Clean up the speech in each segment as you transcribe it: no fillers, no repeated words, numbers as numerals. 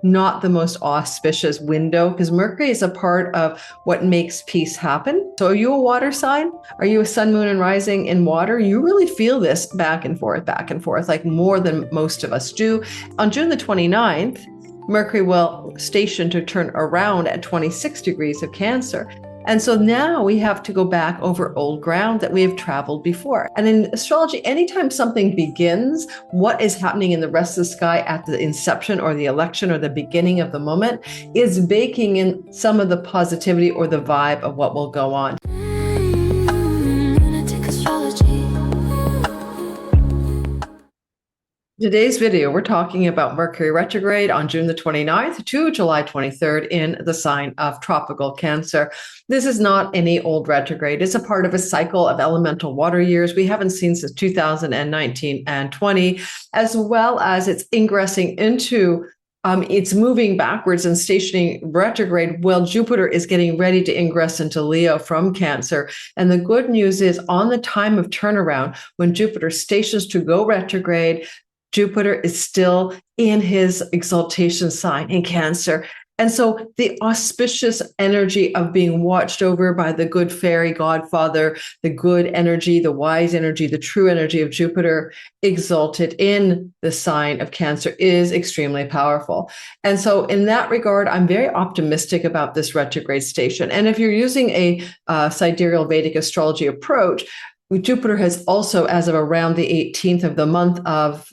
not the most auspicious window because Mercury is a part of what makes peace happen. So are you a water sign? Are you a sun, moon, and rising in water? You really feel this back and forth, like more than most of us do. On June the 29th, Mercury will station to turn around at 26 degrees of Cancer. And so now we have to go back over old ground that we have traveled before. And in astrology, anytime something begins, what is happening in the rest of the sky at the inception or the election or the beginning of the moment is baking in some of the positivity or the vibe of what will go on. Lunatic astrology. Today's video, we're talking about Mercury retrograde on June the 29th to July 23rd in the sign of tropical Cancer. This is not any old retrograde. It's a part of a cycle of elemental water years we haven't seen since 2019 and 20, as well as it's ingressing into it's moving backwards and stationing retrograde while Jupiter is getting ready to ingress into Leo from Cancer. And the good news is on the time of turnaround, when Jupiter stations to go retrograde, Jupiter is still in his exaltation sign in Cancer. And so the auspicious energy of being watched over by the good fairy godfather, the good energy, the wise energy, the true energy of Jupiter exalted in the sign of Cancer is extremely powerful. And so in that regard, I'm very optimistic about this retrograde station. And if you're using a sidereal Vedic astrology approach, Jupiter has also, as of around the 18th of the month of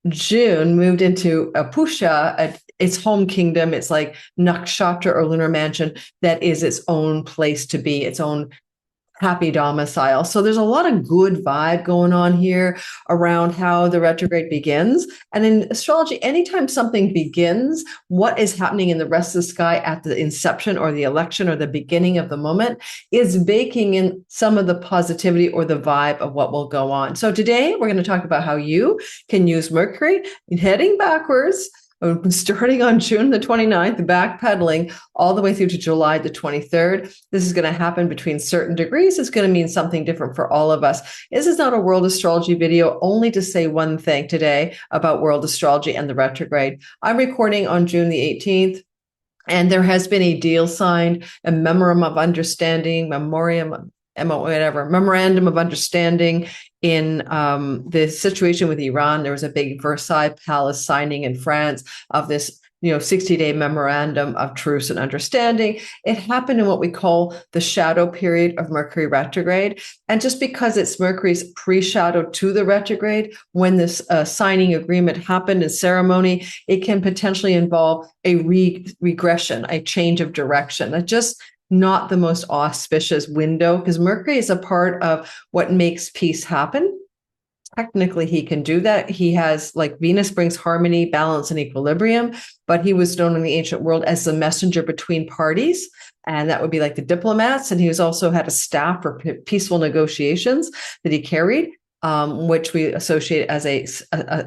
June, moved into Pusha, its home kingdom. It's like nakshatra or lunar mansion that is its own place to be, its own happy domicile. So there's a lot of good vibe going on here around how the retrograde begins. And in astrology, anytime something begins, what is happening in the rest of the sky at the inception or the election or the beginning of the moment is baking in some of the positivity or the vibe of what will go on. So today we're going to talk about how you can use Mercury heading backwards, starting on June the 29th, backpedaling all the way through to July the 23rd. This is going to happen between certain degrees. It's going to mean something different for all of us. This is not a world astrology video, only to say one thing today about world astrology and the retrograde. I'm recording on June the 18th. And there has been a deal signed, a memorandum of understanding, memorandum of understanding in the situation with Iran. There was a big Versailles Palace signing in France of this 60-day memorandum of truce and understanding. It happened in what we call the shadow period of Mercury retrograde. And just because it's Mercury's pre-shadow to the retrograde, when this signing agreement happened in ceremony, it can potentially involve a regression, a change of direction. It just not the most auspicious window because Mercury is a part of what makes peace happen. Technically, he can do that. He has, like Venus brings harmony, balance, and equilibrium, but he was known in the ancient world as the messenger between parties. And that would be like the diplomats. And he was also had a staff for peaceful negotiations that he carried, which we associate as a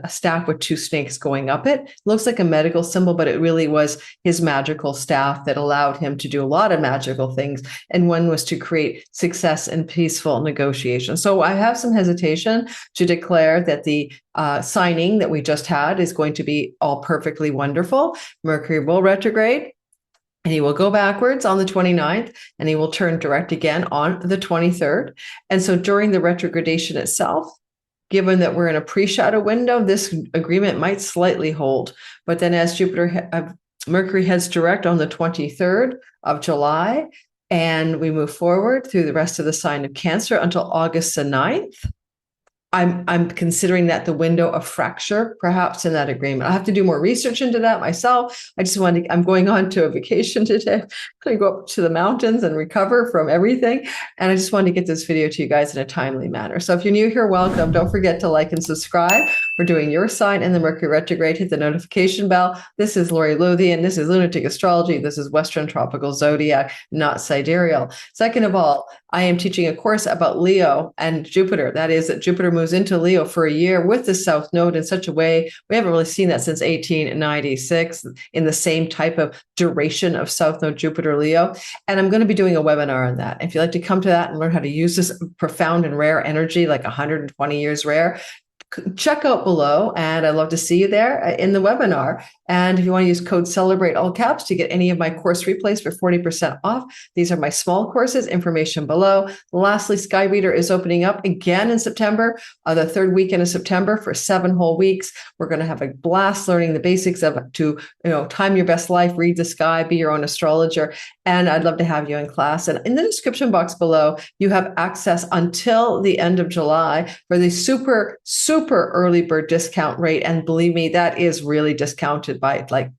staff with two snakes going up it. It looks like a medical symbol, but it really was his magical staff that allowed him to do a lot of magical things. And one was to create success in peaceful negotiation. So I have some hesitation to declare that the signing that we just had is going to be all perfectly wonderful. Mercury will retrograde. And he will go backwards on the 29th, and he will turn direct again on the 23rd. And so during the retrogradation itself, given that we're in a pre-shadow window, this agreement might slightly hold. But then as Mercury heads direct on the 23rd of July, and we move forward through the rest of the sign of Cancer until August the 9th, I'm considering that the window of fracture, perhaps in that agreement. I have to do more research into that myself. I'm going on to a vacation today. I'm going to go up to the mountains and recover from everything. And I just wanted to get this video to you guys in a timely manner. So if you're new here, welcome. Don't forget to like and subscribe. We're doing your sign in the Mercury retrograde. Hit the notification bell. This is Lothian. This is Lunatic Astrology. This is Western Tropical Zodiac, not sidereal. Second of all, I am teaching a course about Leo and Jupiter. That is that Jupiter moves into Leo for a year with the South Node in such a way, we haven't really seen that since 1896 in the same type of duration of South Node Jupiter Leo. And I'm going to be doing a webinar on that. If you'd like to come to that and learn how to use this profound and rare energy, like 120 years rare, check out below, and I'd love to see you there in the webinar. And if you want to use code CELEBRATE all caps to get any of my course replays for 40% off, these are my small courses, information below. Lastly, Sky Reader is opening up again in September, the third weekend of September for 7 whole weeks. We're going to have a blast learning the basics of to, time your best life, read the sky, be your own astrologer. And I'd love to have you in class. And in the description box below, you have access until the end of July for the super, super early bird discount rate. And believe me, that is really discounted by like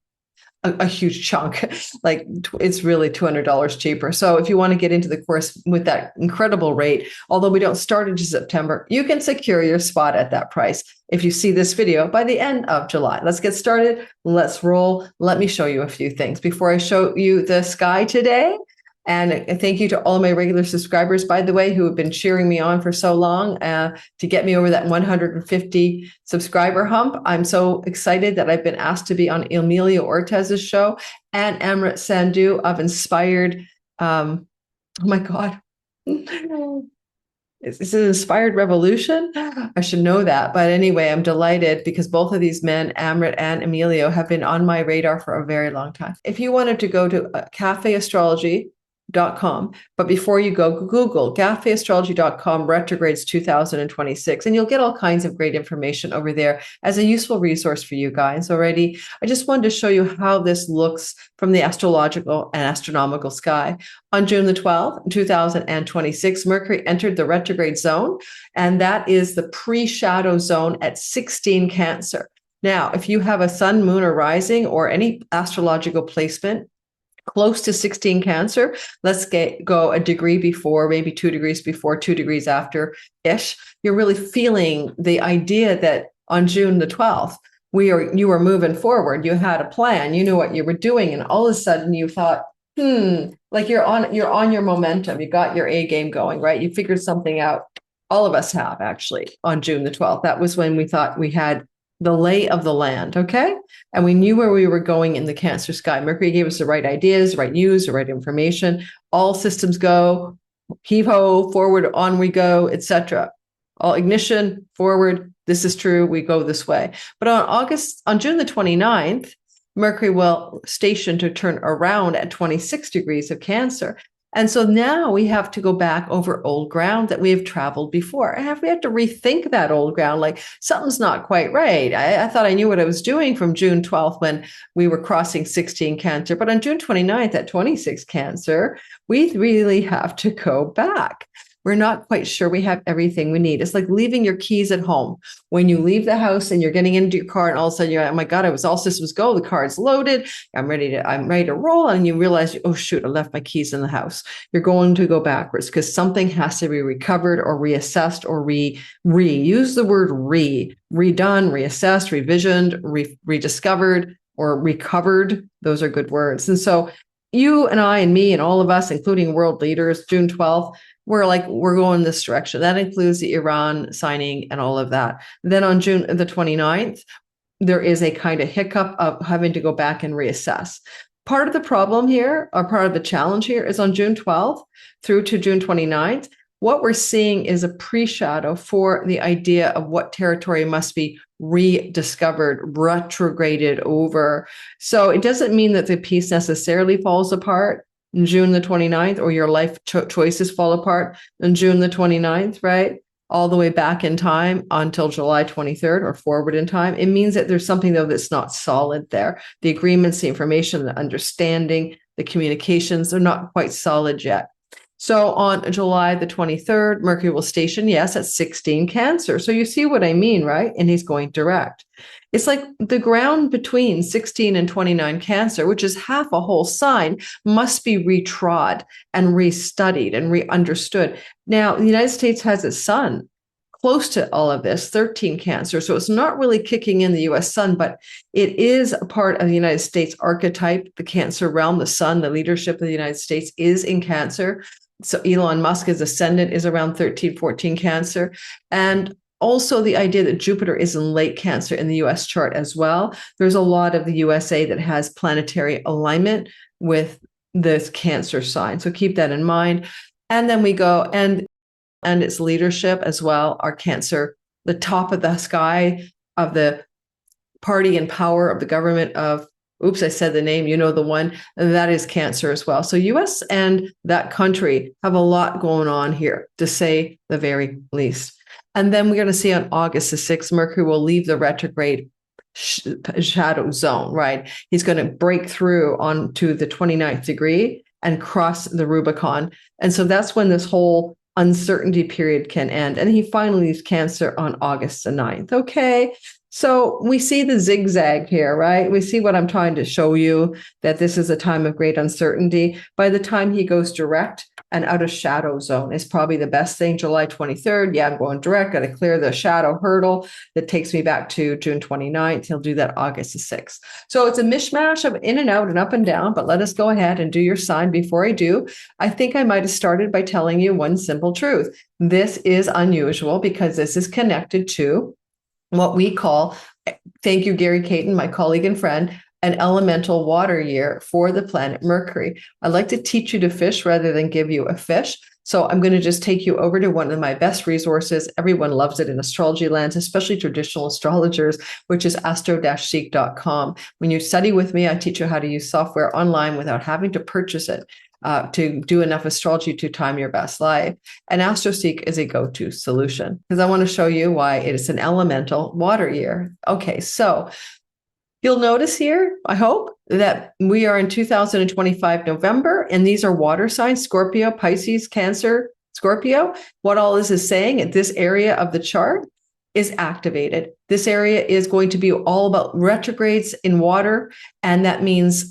a huge chunk. Like it's really $200 cheaper. So if you want to get into the course with that incredible rate, although we don't start until September, you can secure your spot at that price if you see this video by the end of July. Let's get started. Let's roll. Let me show you a few things before I show you the sky today. And thank you to all of my regular subscribers, by the way, who have been cheering me on for so long to get me over that 150 subscriber hump. I'm so excited that I've been asked to be on Emilio Ortez's show and Amrit Sandhu of Inspired. Oh my God. Is it Inspired Revolution? I should know that. But anyway, I'm delighted because both of these men, Amrit and Emilio, have been on my radar for a very long time. If you wanted to go to cafeastrology.com. But before you go, Google cafeastrology.com retrogrades 2026, and you'll get all kinds of great information over there as a useful resource for you guys already. I just wanted to show you how this looks from the astrological and astronomical sky. On June the 12th, 2026, Mercury entered the retrograde zone, and that is the pre-shadow zone at 16 Cancer. Now, if you have a sun, moon, or rising, or any astrological placement close to 16 Cancer, let's go a degree before, maybe 2 degrees before, 2 degrees after-ish, you're really feeling the idea that on June the 12th, you were moving forward, you had a plan, you knew what you were doing, and all of a sudden you thought, like you're on your momentum, you got your A game going, right? You figured something out. All of us have actually on June the 12th. That was when we thought we had the lay of the land, okay? And we knew where we were going in the Cancer sky. Mercury gave us the right ideas, the right news, the right information. All systems go, heave-ho, forward, on we go, etc. All ignition, forward, this is true, we go this way. But on June the 29th, Mercury will station to turn around at 26 degrees of Cancer. And so now we have to go back over old ground that we have traveled before. And we have to rethink that old ground, like something's not quite right. I thought I knew what I was doing from June 12th when we were crossing 16 Cancer. But on June 29th at 26 Cancer, we really have to go back. We're not quite sure we have everything we need. It's like leaving your keys at home. When you leave the house and you're getting into your car and all of a sudden you're, oh my God, I was all systems go. The car is loaded. I'm ready to roll. And you realize, oh shoot, I left my keys in the house. You're going to go backwards because something has to be recovered or reassessed or use the word redone, reassessed, revisioned, rediscovered, or recovered. Those are good words. And so you and I and me and all of us, including world leaders, June 12th, we're going this direction. That includes the Iran signing and all of that. Then on June the 29th, there is a kind of hiccup of having to go back and reassess. Part of the problem here, or part of the challenge here, is on June 12th through to June 29th, what we're seeing is a pre-shadow for the idea of what territory must be rediscovered, retrograded over. So it doesn't mean that the piece necessarily falls apart in June the 29th, or your life choices fall apart on June the 29th, right? All the way back in time until July 23rd or forward in time. It means that there's something, though, that's not solid there. The agreements, the information, the understanding, the communications, they're not quite solid yet. So on July the 23rd, Mercury will station, yes, at 16 Cancer. So you see what I mean, right? And he's going direct. It's like the ground between 16 and 29 Cancer, which is half a whole sign, must be retrod and restudied and re-understood. Now, the United States has its sun close to all of this, 13 Cancer. So it's not really kicking in the US sun, but it is a part of the United States archetype, the Cancer realm, the sun, the leadership of the United States is in Cancer. So Elon Musk, his ascendant, is around 13, 14 Cancer. And also the idea that Jupiter is in late Cancer in the US chart as well. There's a lot of the USA that has planetary alignment with this Cancer sign. So keep that in mind. And then we go, and its leadership as well, our Cancer, the top of the sky of the party in power of the government of, oops, I said the name, you know the one, that is Cancer as well. So US and that country have a lot going on here, to say the very least. And then we're going to see on August the 6th, Mercury will leave the retrograde shadow zone, right? He's going to break through onto the 29th degree and cross the Rubicon. And so that's when this whole uncertainty period can end. And he finally leaves Cancer on August the 9th. Okay. So we see the zigzag here, right? We see what I'm trying to show you, that this is a time of great uncertainty. By the time he goes direct and out of shadow zone is probably the best thing. July 23rd. Yeah, I'm going direct. Got to clear the shadow hurdle that takes me back to June 29th. He'll do that August the 6th. So it's a mishmash of in and out and up and down, but let us go ahead and do your sign. Before I do, I think I might have started by telling you one simple truth. This is unusual because this is connected to what we call, thank you, Gary Caton, my colleague and friend, an elemental water year for the planet Mercury. I like to teach you to fish rather than give you a fish. So I'm going to just take you over to one of my best resources. Everyone loves it in astrology lands, especially traditional astrologers, which is astro-seek.com. When you study with me, I teach you how to use software online without having to purchase it. To do enough astrology to time your best life. And AstroSeek is a go-to solution because I want to show you why it is an elemental water year. Okay, so you'll notice here, I hope, that we are in 2025 November, and these are water signs: Scorpio, Pisces, Cancer, Scorpio. What all this is saying at this area of the chart is activated. This area is going to be all about retrogrades in water, and that means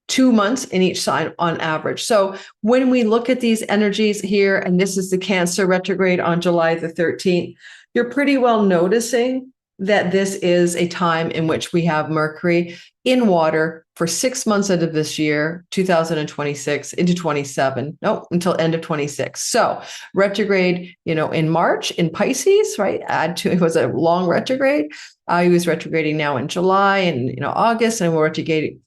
2 months in each sign on average. So when we look at these energies here, and this is the Cancer retrograde on July the 13th, you're pretty well noticing that this is a time in which we have Mercury in water for 6 months out of this year, 2026 into 27, no, until end of 26. So retrograde, in March in Pisces, right? It was a long retrograde. He was retrograding now in July and August, and we're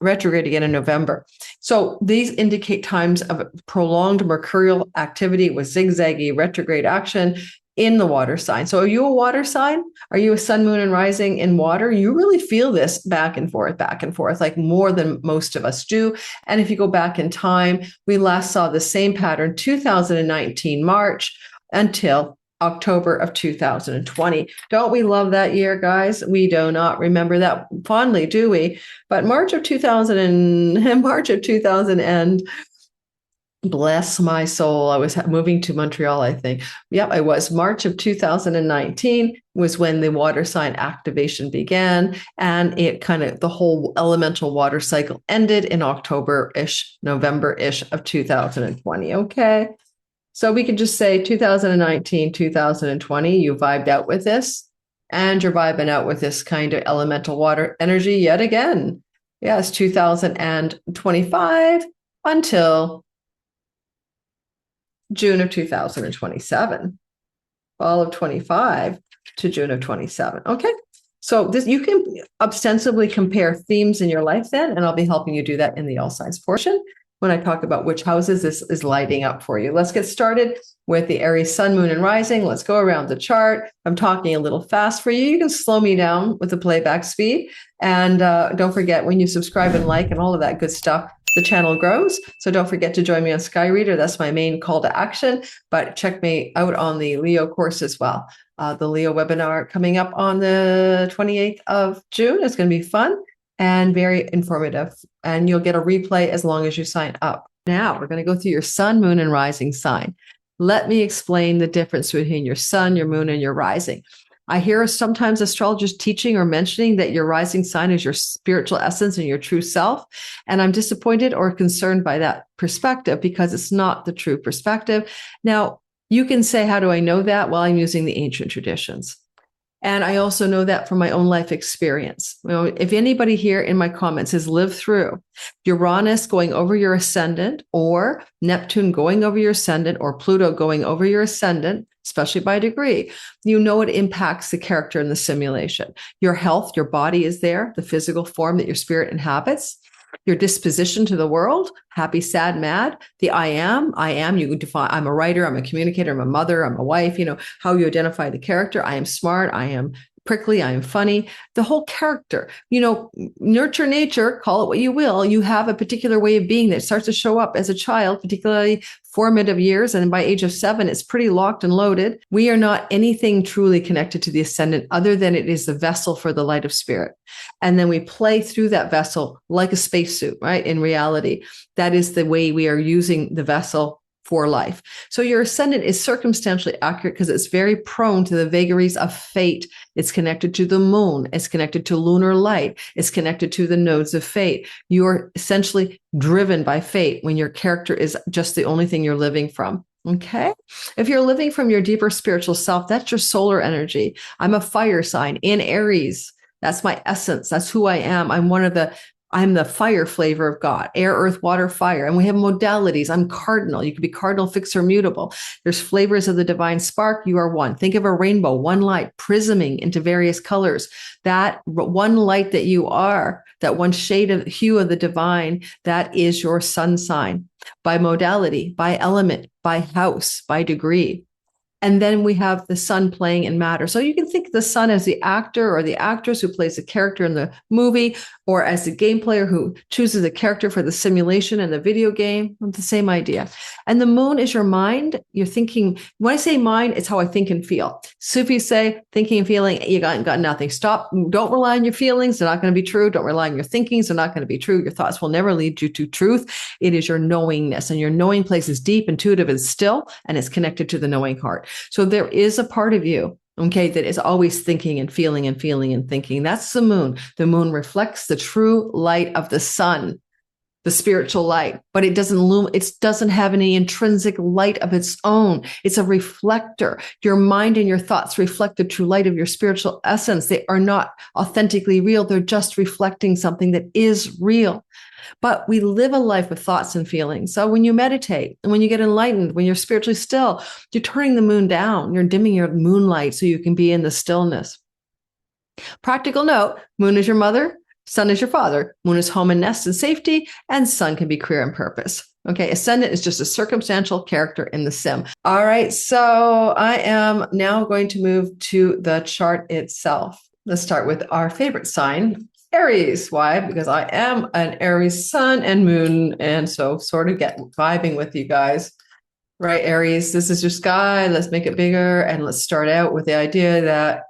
retrograde again in November. So these indicate times of prolonged mercurial activity with zigzaggy retrograde action in the water sign. So are you a water sign? Are you a sun, moon, and rising in water? You really feel this back and forth, like more than most of us do. And if you go back in time, we last saw the same pattern, 2019 March until October of 2020. Don't we love that year, guys? We do not remember that fondly, do we? But March of 2000 and bless my soul, I was moving to Montreal, I think. Yep, I was. March of 2019 was when the water sign activation began, and it the whole elemental water cycle ended in October-ish, November-ish of 2020. Okay. So we can just say 2019, 2020, you vibed out with this, and you're vibing out with this kind of elemental water energy yet again. Yes, 2025 until June of 2027, fall of 25 to June of 27. Okay. So this, you can ostensibly compare themes in your life then, and I'll be helping you do that in the all signs portion when I talk about which houses this is lighting up for you. Let's get started with the Aries sun, moon, and rising. Let's go around the chart. I'm talking a litlittle fast for you. You can slow me down with the playback speed. And don't forget, when you subscribe and like and all of that good stuff, the channel grows. So don't forget to join me on Skyreader. That's my main call to action. But check me out on the Leo course as well. The Leo webinar coming up on the 28th of June. It's going to be fun and very informative. And you'll get a replay as long as you sign up. Now we're going to go through your sun, moon, and rising sign. Let me explain the difference between your sun, your moon, and your rising. I hear sometimes astrologers teaching or mentioning that your rising sign is your spiritual essence and your true self. And I'm disappointed or concerned by that perspective because it's not the true perspective. Now, you can say, how do I know that? Well, I'm using the ancient traditions. And I also know that from my own life experience. If anybody here in my comments has lived through Uranus going over your ascendant, or Neptune going over your ascendant, or Pluto going over your ascendant, especially by degree, you know it impacts the character in the simulation. Your health, your body is there, the physical form that your spirit inhabits. Your disposition to the world, happy, sad, mad, the I am, you define, I'm a writer, I'm a communicator, I'm a mother, I'm a wife, how you identify the character. I am smart, I am prickly, I'm funny. The whole character, nurture nature, call it what you will. You have a particular way of being that starts to show up as a child, particularly formative years. And by age of 7, it's pretty locked and loaded. We are not anything truly connected to the ascendant other than it is the vessel for the light of spirit. And then we play through that vessel like a spacesuit, right? In reality, that is the way we are using the vessel for life. So your ascendant is circumstantially accurate because it's very prone to the vagaries of fate. It's connected to the moon. It's connected to lunar light. It's connected to the nodes of fate. You're essentially driven by fate when your character is just the only thing you're living from. Okay. If you're living from your deeper spiritual self, that's your solar energy. I'm a fire sign in Aries. That's my essence. That's who I am. I'm the fire flavor of God, air, earth, water, fire. And we have modalities. I'm cardinal. You could be cardinal, fixed, or mutable. There's flavors of the divine spark. You are one. Think of a rainbow, one light prisming into various colors. That one light that you are, that one shade of hue of the divine, that is your sun sign by modality, by element, by house, by degree. And then we have the sun playing in matter. So you can think of the sun as the actor or the actress who plays the character in the movie, or as the game player who chooses a character for the simulation in the video game. The same idea. And the moon is your mind. You're thinking, when I say mind, it's how I think and feel. Sufis say thinking and feeling, you got nothing. Stop. Don't rely on your feelings. They're not going to be true. Don't rely on your thinkings. They're not going to be true. Your thoughts will never lead you to truth. It is your knowingness, and your knowing place is deep, intuitive, and still, and it's connected to the knowing heart. So there is a part of you, okay, that is always thinking and feeling and feeling and thinking. That's the moon. The moon reflects the true light of the sun, the spiritual light, but it doesn't have any intrinsic light of its own. It's a reflector. Your mind and your thoughts reflect the true light of your spiritual essence. They are not authentically real. They're just reflecting something that is real. But we live a life with thoughts and feelings. So when you meditate and when you get enlightened, when you're spiritually still, you're turning the moon down. You're dimming your moonlight so you can be in the stillness. Practical note, moon is your mother, sun is your father. Moon is home and nest and safety, and sun can be career and purpose. Okay, ascendant is just a circumstantial character in the sim. All right, so I am now going to move to the chart itself. Let's start with our favorite sign, Aries. Why? Because I am an Aries sun and moon, and so sort of get vibing with you guys. Right, Aries, this is your sky. Let's make it bigger, and let's start out with the idea that,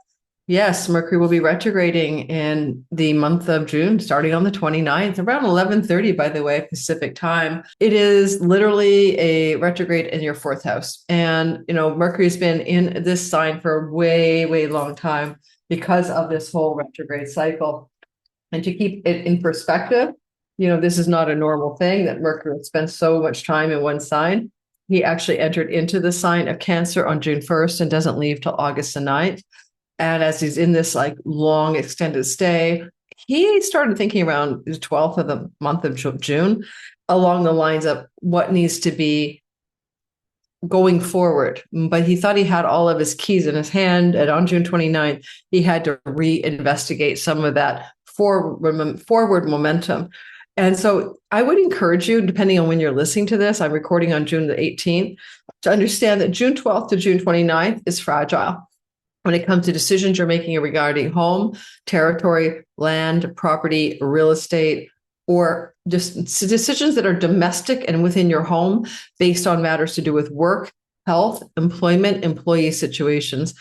yes, Mercury will be retrograding in the month of June, starting on the 29th, around 11:30, by the way, Pacific time. It is literally a retrograde in your 4th house. And, Mercury's been in this sign for a way, way long time because of this whole retrograde cycle. And to keep it in perspective, this is not a normal thing that Mercury would spend so much time in one sign. He actually entered into the sign of Cancer on June 1st and doesn't leave till August the 9th. And as he's in this long extended stay, he started thinking around the 12th of the month of June along the lines of what needs to be going forward. But he thought he had all of his keys in his hand. And on June 29th, he had to reinvestigate some of that forward momentum. And so I would encourage you, depending on when you're listening to this, I'm recording on June the 18th, to understand that June 12th to June 29th is fragile when it comes to decisions you're making regarding home, territory, land, property, real estate, or just decisions that are domestic and within your home based on matters to do with work, health, employment, employee situations.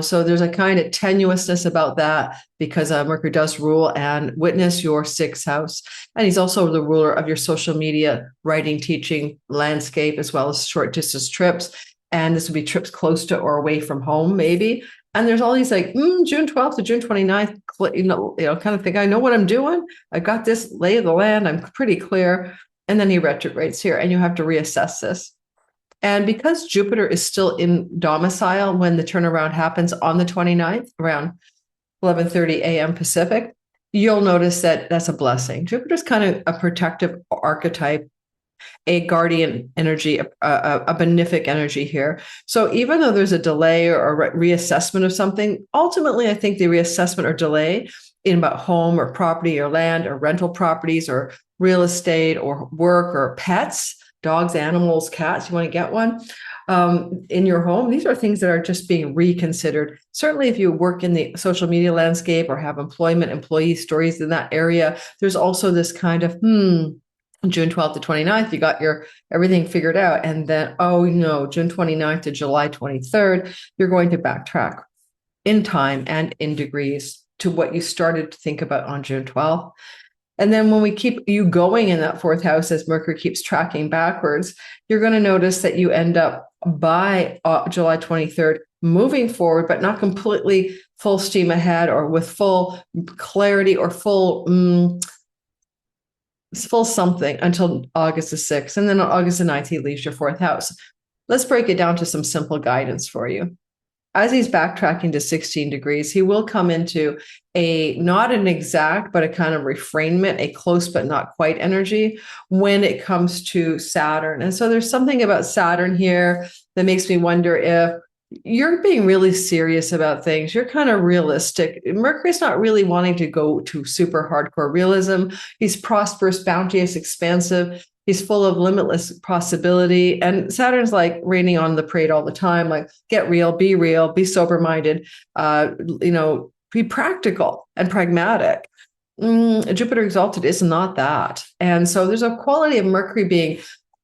So there's a kind of tenuousness about that because Mercury does rule and witness your 6th house. And he's also the ruler of your social media, writing, teaching, landscape, as well as short distance trips. And this would be trips close to or away from home, maybe. And there's all these June 12th to June 29th, kind of think, I know what I'm doing. I got this lay of the land. I'm pretty clear. And then he retrogrades here and you have to reassess this. And because Jupiter is still in domicile when the turnaround happens on the 29th, around 11:30 a.m. Pacific, you'll notice that that's a blessing. Jupiter's kind of a protective archetype, a guardian energy, a benefic energy here. So even though there's a delay or a reassessment of something, ultimately, I think the reassessment or delay in about home or property or land or rental properties or real estate or work or pets, dogs, animals, cats, you want to get one, in your home. These are things that are just being reconsidered. Certainly, if you work in the social media landscape or have employee stories in that area, there's also this kind of, June 12th to 29th, you got your everything figured out. And then, oh no, June 29th to July 23rd, you're going to backtrack in time and in degrees to what you started to think about on June 12th. And then when we keep you going in that fourth house, as Mercury keeps tracking backwards, you're going to notice that you end up by July 23rd moving forward, but not completely full steam ahead or with full clarity or full something until August the 6th. And then on August the 9th, he leaves your fourth house. Let's break it down to some simple guidance for you. As he's backtracking to 16 degrees, he will come into not an exact, but a kind of refrainment, a close but not quite energy when it comes to Saturn. And so there's something about Saturn here that makes me wonder if you're being really serious about things. You're kind of realistic. Mercury's not really wanting to go to super hardcore realism. He's prosperous, bounteous, expansive. He's full of limitless possibility. And Saturn's like raining on the parade all the time, like get real, be sober-minded, be practical and pragmatic. Jupiter exalted is not that. And so there's a quality of Mercury being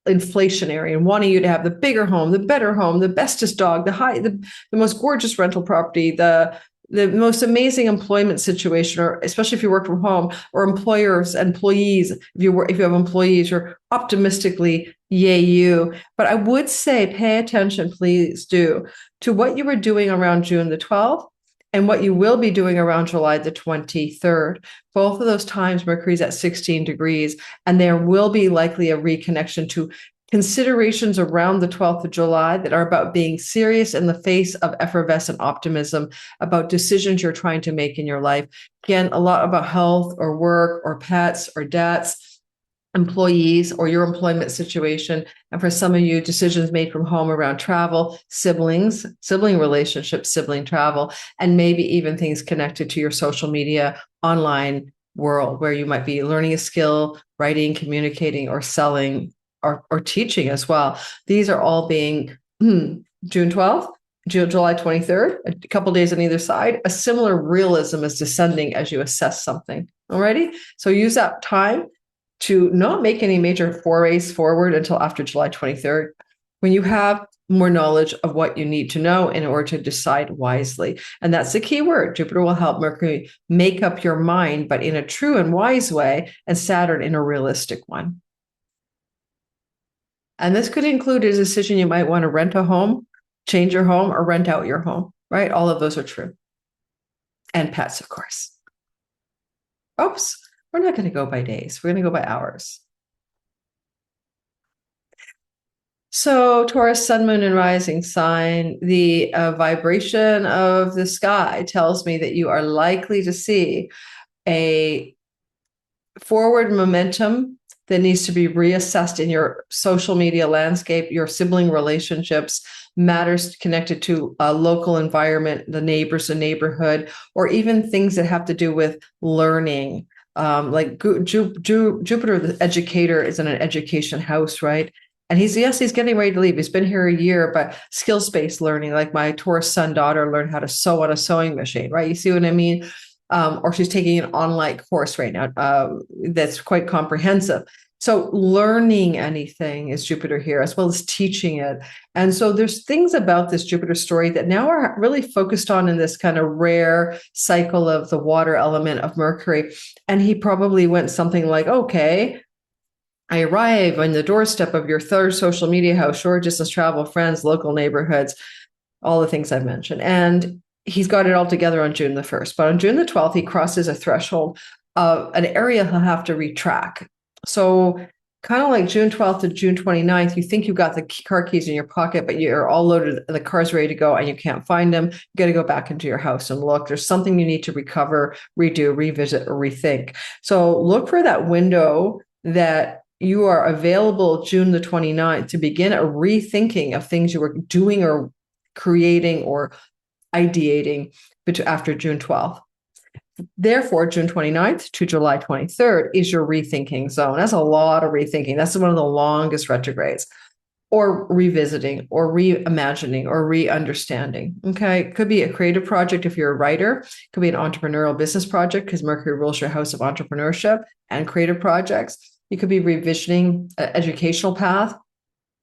inflationary and wanting you to have the bigger home, the better home, the bestest dog, the most gorgeous rental property, the most amazing employment situation, or especially if you work from home, or employees. If you have employees, you're optimistically yay you. But I would say pay attention, please do, to what you were doing around June the 12th and what you will be doing around July the 23rd. Both of those times, Mercury's at 16 degrees, and there will be likely a reconnection to considerations around the 12th of July that are about being serious in the face of effervescent optimism, about decisions you're trying to make in your life. Again, a lot about health or work or pets or debts, employees or your employment situation. And for some of you, decisions made from home around travel, siblings, sibling relationships, sibling travel, and maybe even things connected to your social media online world where you might be learning a skill, writing, communicating, or selling, or teaching as well. These are all being June 12th, July 23rd, a couple days on either side. A similar realism is descending as you assess something. Alrighty? So use that time to not make any major forays forward until after July 23rd, when you have more knowledge of what you need to know in order to decide wisely. And that's the key word. Jupiter will help Mercury make up your mind, but in a true and wise way, and Saturn in a realistic one. And this could include a decision you might want to rent a home, change your home, or rent out your home, right? All of those are true. And pets, of course. Oops. We're not going to go by days. We're going to go by hours. So Taurus, sun, moon, and rising sign, the vibration of the sky tells me that you are likely to see a forward momentum that needs to be reassessed in your social media landscape, your sibling relationships, matters connected to a local environment, the neighbors, the neighborhood, or even things that have to do with learning. Like Jupiter, the educator, is in an education house, right? And he's getting ready to leave. He's been here a year, but skills-based learning, like my Taurus son daughter learned how to sew on a sewing machine, right? You see what I mean? Or she's taking an online course right now that's quite comprehensive. So learning anything is Jupiter here, as well as teaching it. And so there's things about this Jupiter story that now are really focused on in this kind of rare cycle of the water element of Mercury. And he probably went something like, okay, I arrive on the doorstep of your third social media house, short distance travel, friends, local neighborhoods, all the things I've mentioned. And he's got it all together on June the 1st. But on June the 12th, he crosses a threshold of an area he'll have to retrack. So kind of like June 12th to June 29th, you think you've got the car keys in your pocket, but you're all loaded and the car's ready to go and you can't find them. You got to go back into your house and look. There's something you need to recover, redo, revisit, or rethink. So look for that window that you are available June the 29th to begin a rethinking of things you were doing or creating or ideating after June 12th. Therefore, June 29th to July 23rd is your rethinking zone. That's a lot of rethinking. That's one of the longest retrogrades. or revisiting or reimagining or re-understanding. Okay. It could be a creative project if you're a writer. It could be an entrepreneurial business project because Mercury rules your house of entrepreneurship and creative projects. You could be revisioning an educational path.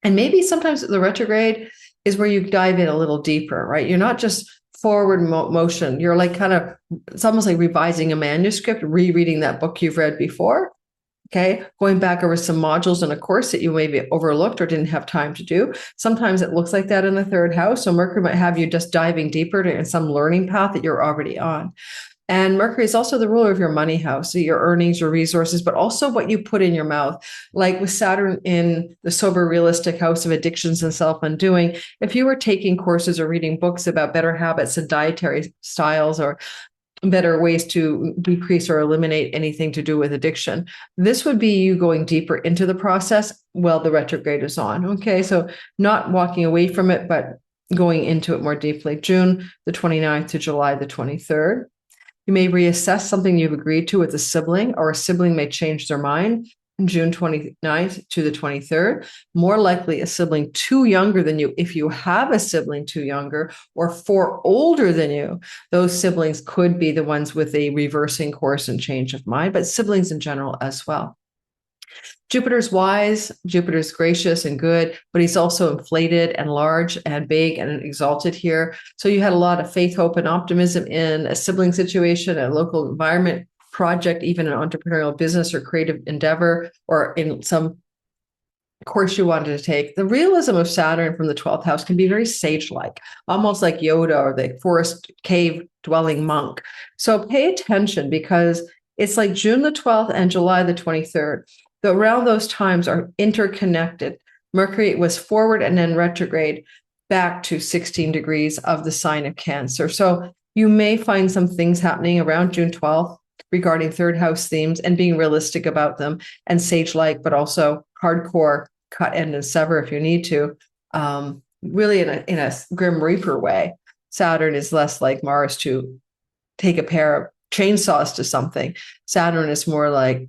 And maybe sometimes the retrograde is where you dive in a little deeper, right? You're not just forward motion. You're like it's almost like revising a manuscript, rereading that book you've read before. Okay, going back over some modules in a course that you maybe overlooked or didn't have time to do. Sometimes it looks like that in the third house. So Mercury might have you just diving deeper in some learning path that you're already on. And Mercury is also the ruler of your money house, so your earnings, your resources, but also what you put in your mouth. Like with Saturn in the sober, realistic house of addictions and self-undoing, if you were taking courses or reading books about better habits and dietary styles or better ways to decrease or eliminate anything to do with addiction, this would be you going deeper into the process while the retrograde is on. Okay, so not walking away from it, but going into it more deeply. June the 29th to July the 23rd. You may reassess something you've agreed to with a sibling, or a sibling may change their mind. June 29th to the 23rd, more likely a sibling too younger than you. If you have a sibling too younger or 4 older than you, those siblings could be the ones with a reversing course and change of mind, but siblings in general as well. Jupiter's wise, Jupiter's gracious and good, but he's also inflated and large and big and exalted here. So you had a lot of faith, hope, and optimism in a sibling situation, a local environment, project, even an entrepreneurial business or creative endeavor, or in some course you wanted to take. The realism of Saturn from the 12th house can be very sage-like, almost like Yoda or the forest cave dwelling monk. So pay attention, because it's like June the 12th and July the 23rd. Around those times are interconnected. Mercury was forward and then retrograde back to 16 degrees of the sign of Cancer. So you may find some things happening around June 12th regarding third house themes and being realistic about them, and sage-like, but also hardcore, cut, end, and sever if you need to, really in a Grim Reaper way. Saturn is less like Mars to take a pair of chainsaws to something. Saturn is more like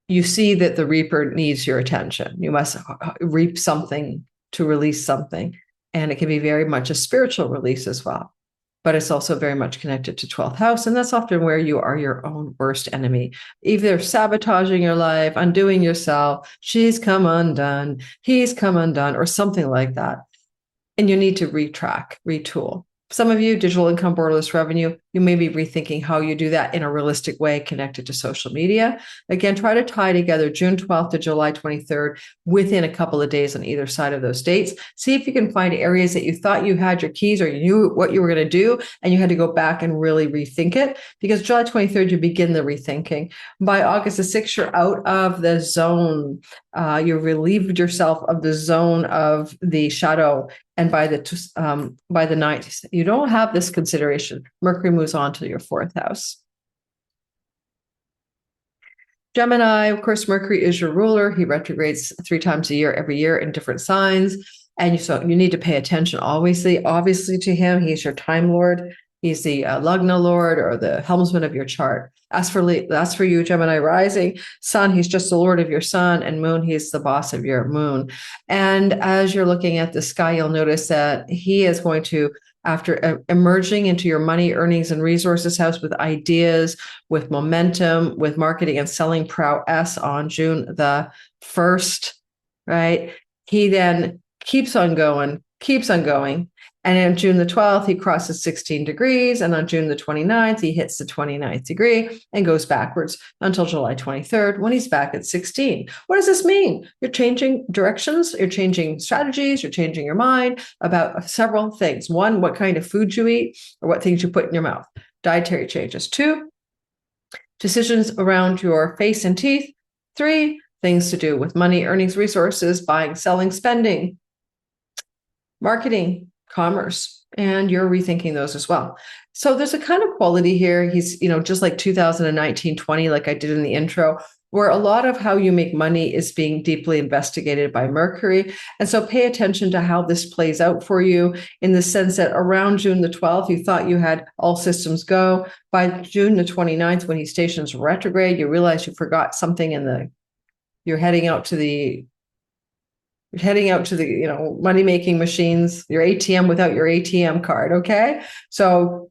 you see that the Reaper needs your attention. You must reap something to release something. And it can be very much a spiritual release as well. But it's also very much connected to 12th house. And that's often where you are your own worst enemy, either sabotaging your life, undoing yourself. She's come undone. He's come undone, or something like that. And you need to retrack, retool. Some of you, digital income, borderless revenue, you may be rethinking how you do that in a realistic way connected to social media. Again, try to tie together June 12th to July 23rd within a couple of days on either side of those dates. See if you can find areas that you thought you had your keys or you knew what you were going to do, and you had to go back and really rethink it, because July 23rd, you begin the rethinking. By August the 6th, you're out of the zone. You relieved yourself of the zone of the shadow. And by the night, you don't have this consideration. Mercury moves on to your 4th house. Gemini, of course, Mercury is your ruler. He retrogrades 3 times a year, every year in different signs. And so you need to pay attention, obviously to him. He's your time lord. He's the Lugna lord, or the helmsman of your chart. As for you, Gemini rising, sun, he's just the lord of your sun, and moon, he's the boss of your moon. And as you're looking at the sky, you'll notice that he is going to, after emerging into your money, earnings, and resources house with ideas, with momentum, with marketing and selling prowess on June the 1st, right? He then keeps on going. And on June the 12th, he crosses 16 degrees. And on June the 29th, he hits the 29th degree and goes backwards until July 23rd, when he's back at 16. What does this mean? You're changing directions, you're changing strategies, you're changing your mind about several things. 1, what kind of food you eat, or what things you put in your mouth. Dietary changes. 2, decisions around your face and teeth. 3, things to do with money, earnings, resources, buying, selling, spending, marketing, commerce, and you're rethinking those as well. So there's a kind of quality here. He's, just like 2019-20, like I did in the intro, where a lot of how you make money is being deeply investigated by Mercury. And so pay attention to how this plays out for you, in the sense that around June the 12th, you thought you had all systems go. By June the 29th, when he stations retrograde, you realize you forgot something you're heading out to the heading out to the, money-making machines, your ATM without your ATM card, okay? So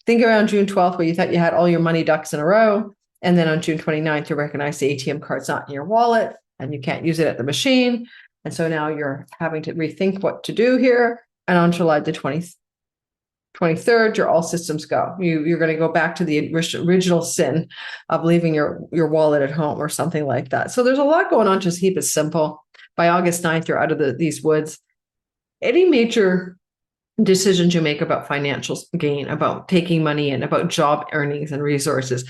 think around June 12th where you thought you had all your money ducks in a row. And then on June 29th, you recognize the ATM card's not in your wallet and you can't use it at the machine. And so now you're having to rethink what to do here. And on July the 23rd, you're all systems go. You're going to go back to the original sin of leaving your wallet at home or something like that. So there's a lot going on. Just keep it simple. By August 9th, you're out of these woods. Any major decisions you make about financial gain, about taking money in, about job earnings and resources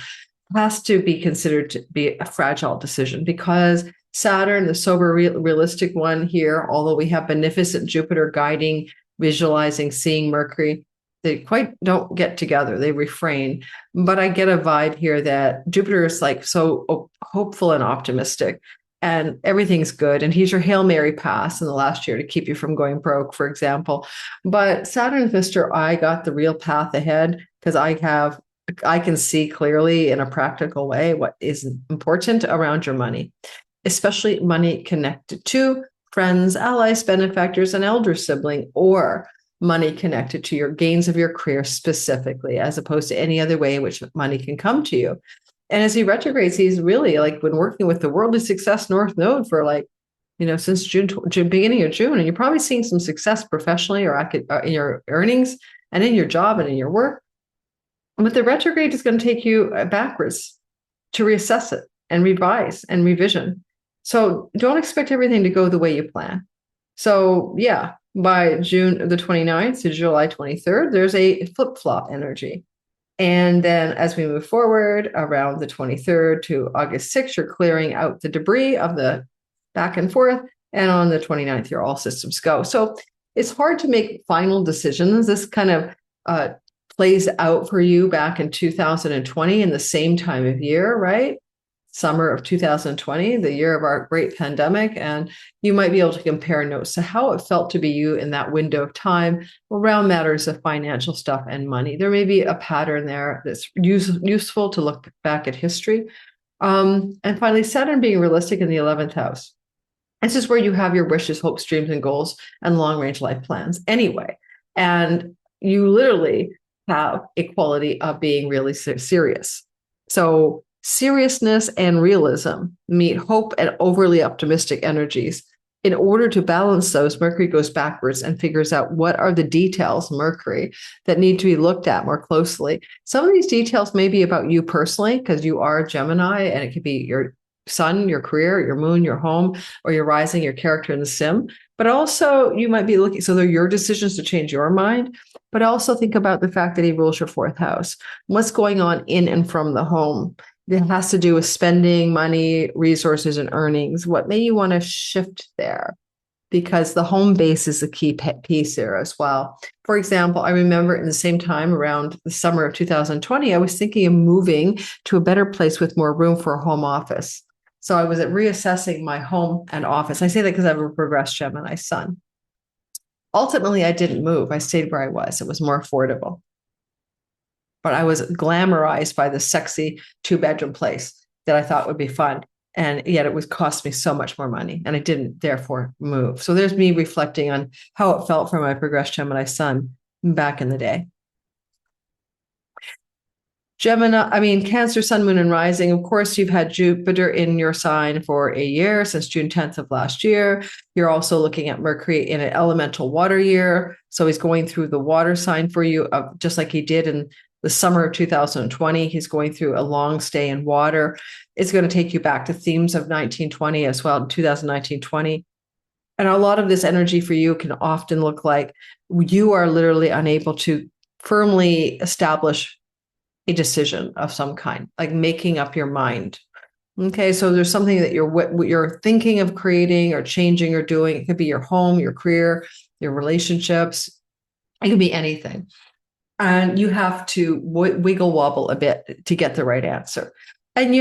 has to be considered to be a fragile decision, because Saturn, the sober, realistic one here, although we have beneficent Jupiter guiding, visualizing, seeing Mercury, they quite don't get together. They refrain. But I get a vibe here that Jupiter is like so hopeful and optimistic, and everything's good. And he's your Hail Mary pass in the last year to keep you from going broke, for example. But Saturn's Mr. I got the real path ahead, because I can see clearly in a practical way what is important around your money, especially money connected to friends, allies, benefactors, an elder sibling, or money connected to your gains of your career specifically, as opposed to any other way in which money can come to you. And as he retrogrades, he's really like been working with the worldly success North Node for since June, beginning of June. And you're probably seeing some success professionally or in your earnings and in your job and in your work. But the retrograde is going to take you backwards to reassess it and revise and revision. So don't expect everything to go the way you plan. So yeah, by June the 29th to July 23rd, there's a flip-flop energy. And then as we move forward around the 23rd to August 6th, you're clearing out the debris of the back and forth. And on the 29th, you're all systems go. So it's hard to make final decisions. This kind of plays out for you back in 2020 in the same time of year, right? Summer of 2020, the year of our great pandemic. And you might be able to compare notes to how it felt to be you in that window of time around matters of financial stuff and money. There may be a pattern there that's useful to look back at history. And finally, Saturn being realistic in the 11th house. This is where you have your wishes, hopes, dreams, and goals and long-range life plans anyway. And you literally have a quality of being really serious. So seriousness and realism meet hope and overly optimistic energies. In order to balance those, Mercury goes backwards and figures out what are the details, Mercury, that need to be looked at more closely. Some of these details may be about you personally, because you are Gemini, and it could be your sun, your career, your moon, your home, or your rising, your character in the sim. But also you might be looking, so they're your decisions to change your mind, but also think about the fact that he rules your fourth house. What's going on in and from the home? It has to do with spending money, resources, and earnings. What may you want to shift there? Because the home base is the key piece there as well. For example, I remember in the same time around the summer of 2020, I was thinking of moving to a better place with more room for a home office. So I was reassessing my home and office. I say that because I have a progressed Gemini sun. Ultimately, I didn't move. I stayed where I was. It was more affordable. But I was glamorized by the sexy 2-bedroom place that I thought would be fun. And yet it would cost me so much more money. And I didn't therefore move. So there's me reflecting on how it felt for my progressed Gemini sun back in the day. Cancer, sun, moon, and rising. Of course, you've had Jupiter in your sign for a year, since June 10th of last year. You're also looking at Mercury in an elemental water year. So he's going through the water sign for you, just like he did in the summer of 2020. He's going through a long stay in water. It's going to take you back to themes of 1920 as well, 2019-20. And a lot of this energy for you can often look like you are literally unable to firmly establish a decision of some kind, like making up your mind. Okay, so there's something that you're thinking of creating or changing or doing. It could be your home, your career, your relationships. It could be anything. And you have to wiggle wobble a bit to get the right answer. And,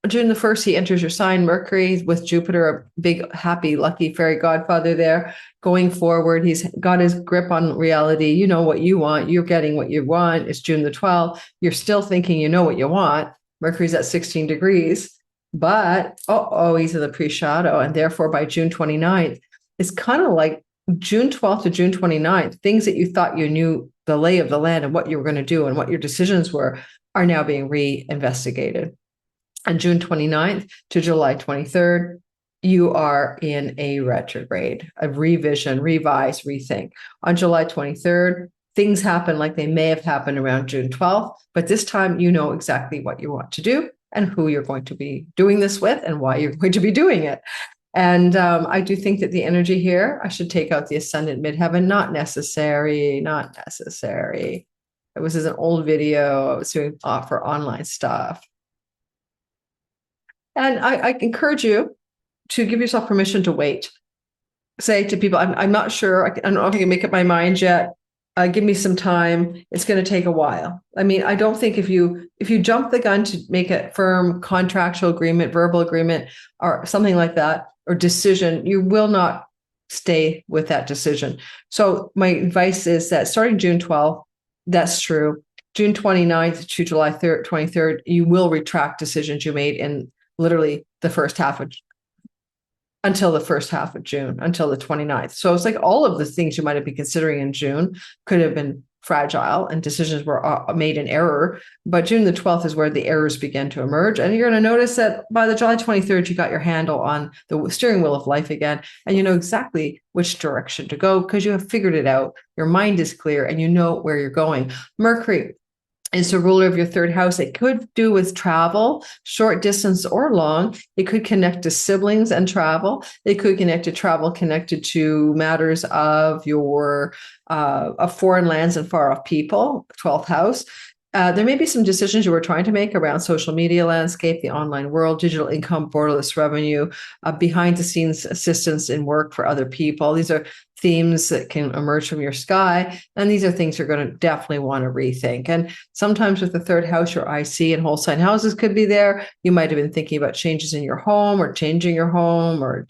June the 1st, he enters your sign, Mercury, with Jupiter, a big, happy, lucky fairy godfather there. Going forward, he's got his grip on reality. You know what you want. You're getting what you want. It's June the 12th. You're still thinking you know what you want. Mercury's at 16 degrees. But, he's in the pre-shadow. And therefore, by June 29th, is kind of like June 12th to June 29th, things that you thought you knew the lay of the land and what you were going to do and what your decisions were are now being reinvestigated. On June 29th to July 23rd, you are in a retrograde, a revision, revise, rethink. On July 23rd, things happen like they may have happened around June 12th, but this time you know exactly what you want to do and who you're going to be doing this with and why you're going to be doing it. And I do think that the energy here, I should take out the ascendant midheaven. Not necessary, not necessary. It was an old video I was doing for online stuff. And I encourage you to give yourself permission to wait. Say to people, I'm not sure. I don't know if I can make up my mind yet. Give me some time. It's going to take a while. I mean, I don't think if you jump the gun to make a firm contractual agreement, verbal agreement, or something like that, or decision, you will not stay with that decision. So my advice is that starting June 12th, that's true. June 29th to July 23rd, you will retract decisions you made in literally the first half of until the first half of June, until the 29th. So it's like all of the things you might have been considering in June could have been fragile and decisions were made in error. But June the 12th is where the errors begin to emerge. And you're going to notice that by the July 23rd, you got your handle on the steering wheel of life again. And you know exactly which direction to go because you have figured it out. Your mind is clear and you know where you're going. Mercury is the ruler of your third house. It could do with travel, short distance or long. It could connect to siblings and travel. It could connect to travel connected to matters of your of foreign lands and far off people, 12th house. There may be some decisions you were trying to make around social media landscape, the online world, digital income, borderless revenue, behind the scenes assistance in work for other people. These are themes that can emerge from your sky. And these are things you're going to definitely want to rethink. And sometimes with the third house, your IC and whole sign houses could be there. You might have been thinking about changes in your home or changing your home or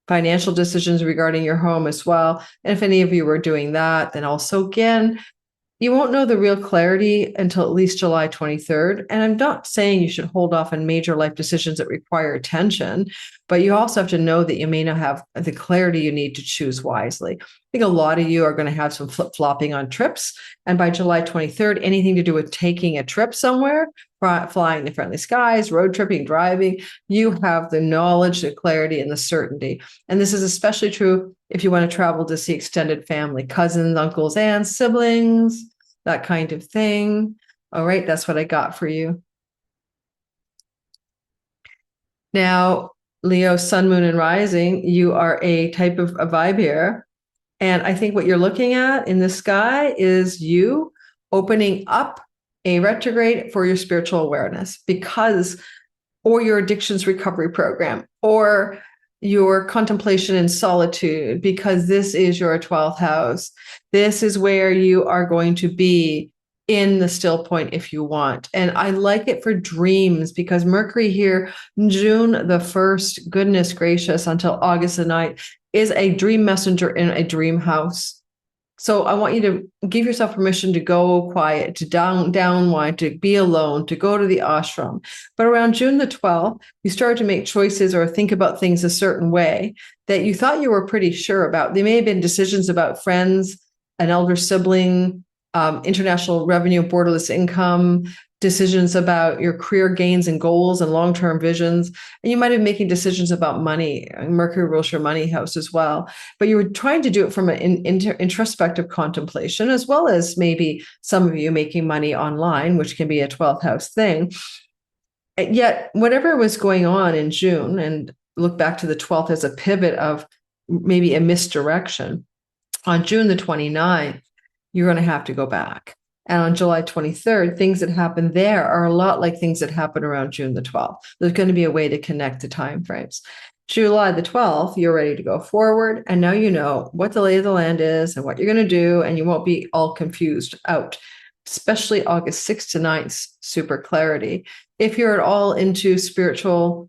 financial decisions regarding your home as well. And if any of you were doing that, then also again, you won't know the real clarity until at least July 23rd. And I'm not saying you should hold off on major life decisions that require attention, but you also have to know that you may not have the clarity you need to choose wisely. I think a lot of you are going to have some flip-flopping on trips. And by July 23rd, anything to do with taking a trip somewhere, flying the friendly skies, road tripping, driving, you have the knowledge, the clarity, and the certainty. And this is especially true if you want to travel to see extended family, cousins, uncles, aunts, siblings, that kind of thing. All right, that's what I got for you. Now, Leo, sun, moon, and rising, you are a type of a vibe here. And I think what you're looking at in the sky is you opening up a retrograde for your spiritual awareness or your addictions recovery program, or your contemplation in solitude, because this is your 12th house. This is where you are going to be in the still point if you want. And I like it for dreams because Mercury here, June the 1st, goodness gracious, until August the 9th, is a dream messenger in a dream house. So I want you to give yourself permission to go quiet, to downwind, to be alone, to go to the ashram. But around June the 12th, you start to make choices or think about things a certain way that you thought you were pretty sure about. They may have been decisions about friends, an elder sibling, international revenue, borderless income, decisions about your career gains and goals and long-term visions. And you might have been making decisions about money. Mercury rules your money house as well. But you were trying to do it from an introspective contemplation, as well as maybe some of you making money online, which can be a 12th house thing. Yet, whatever was going on in June, and look back to the 12th as a pivot of maybe a misdirection, on June the 29th, you're going to have to go back. And on July 23rd, things that happen there are a lot like things that happen around June the 12th. There's going to be a way to connect the time frames. July the 12th, you're ready to go forward. And now you know what the lay of the land is and what you're going to do, and you won't be all confused out, especially August 6th to 9th, super clarity. If you're at all into spiritual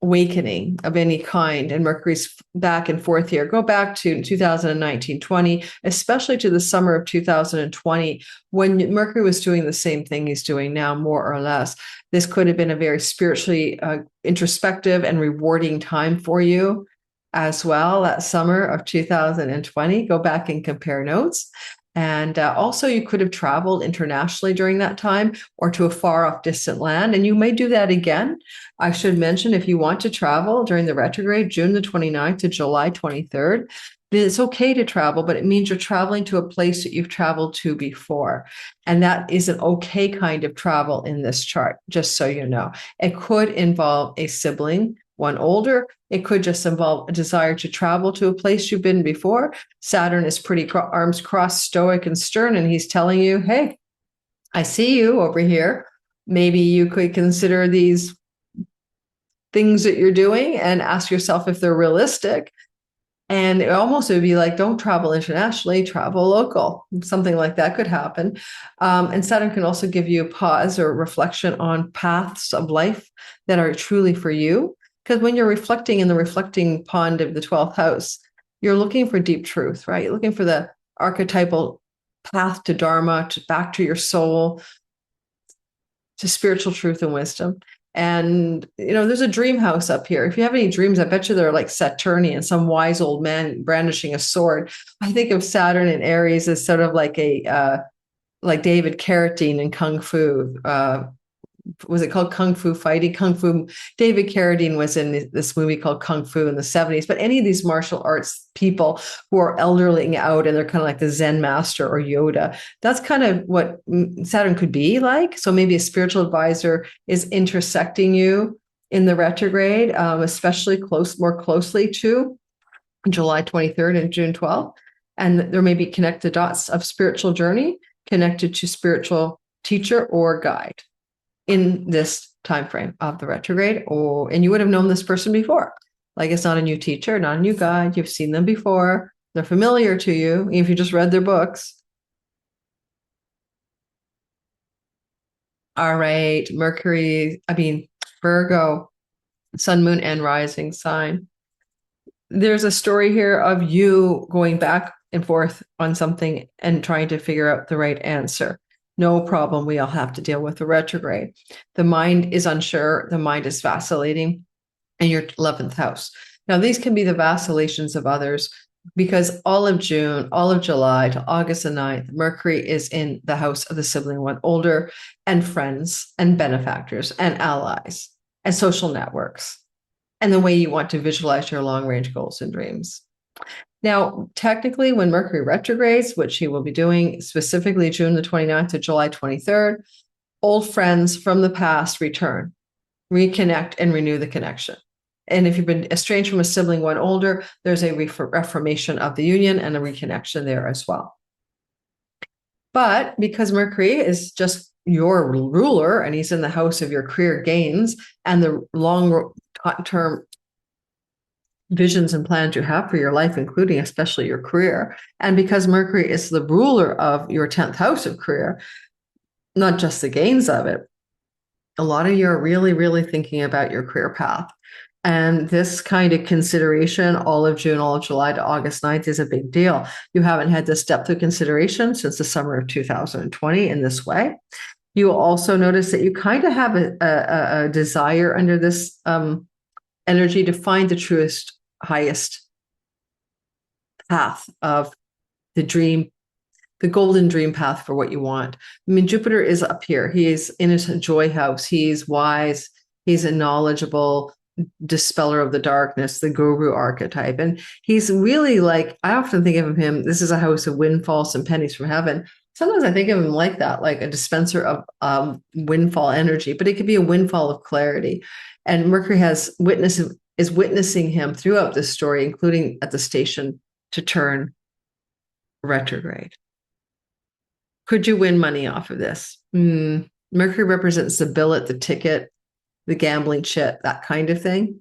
awakening of any kind, and Mercury's back and forth here, go back to 2019-20, especially to the summer of 2020, when Mercury was doing the same thing he's doing now, more or less. This could have been a very spiritually introspective and rewarding time for you. as well that summer of 2020. Go back and compare notes. And also, you could have traveled internationally during that time or to a far off distant land. And you may do that again. I should mention, if you want to travel during the retrograde, June the 29th to July 23rd, it's okay to travel, but it means you're traveling to a place that you've traveled to before. And that is an okay kind of travel in this chart, just so you know. It could involve a sibling, one older. It could just involve a desire to travel to a place you've been before. Saturn is pretty arms crossed, stoic and stern, and he's telling you, hey, I see you over here. Maybe you could consider these things that you're doing and ask yourself if they're realistic. And it almost would be like, don't travel internationally, travel local. Something like that could happen. And Saturn can also give you a pause or reflection on paths of life that are truly for you. Because when you're reflecting in the reflecting pond of the 12th house, you're looking for deep truth, right? You're looking for the archetypal path to Dharma, back to your soul, to spiritual truth and wisdom. And, there's a dream house up here. If you have any dreams, I bet you they're like Saturnian, some wise old man brandishing a sword. I think of Saturn and Aries as sort of like like David Carradine in Kung Fu. Was it called Kung Fu Fighting? Kung Fu. David Carradine was in this movie called Kung Fu in the 70s. But any of these martial arts people who are elderlying out and they're kind of like the Zen master or Yoda, that's kind of what Saturn could be like. So maybe a spiritual advisor is intersecting you in the retrograde, especially more closely to July 23rd and June 12th. And there may be connected dots of spiritual journey connected to spiritual teacher or guide in this time frame of the retrograde, and you would have known this person before. Like, it's not a new teacher, not a new guide. You've seen them before. They're familiar to you if you just read their books. All right, Virgo, sun, moon, and rising sign. There's a story here of you going back and forth on something and trying to figure out the right answer. No problem. We all have to deal with the retrograde. The mind is unsure. The mind is vacillating in your 11th house. Now, these can be the vacillations of others because all of June, all of July to August the 9th, Mercury is in the house of the sibling one older, and friends and benefactors and allies and social networks and the way you want to visualize your long-range goals and dreams. Now, technically, when Mercury retrogrades, which he will be doing specifically June the 29th to July 23rd, old friends from the past return, reconnect, and renew the connection. And if you've been estranged from a sibling one older, there's a reformation of the union and a reconnection there as well. But because Mercury is just your ruler and he's in the house of your career gains and the long-term visions and plans you have for your life, including especially your career. And because Mercury is the ruler of your 10th house of career, not just the gains of it, a lot of you are really, really thinking about your career path. And this kind of consideration, all of June, all of July to August 9th, is a big deal. You haven't had this depth of consideration since the summer of 2020 in this way. You will also notice that you kind of have a desire under this energy to find the truest, highest path of the dream, the golden dream path for what you want. I mean, Jupiter is up here. He is in his joy house. He's wise. He's a knowledgeable dispeller of the darkness, the guru archetype. And he's really like, I often think of him, this is a house of windfalls and pennies from heaven. Sometimes I think of him like that, like a dispenser of windfall energy, but it could be a windfall of clarity. And Mercury is witnessing him throughout this story, including at the station to turn retrograde. Could you win money off of this? Mercury represents the billet, the ticket, the gambling chit, that kind of thing.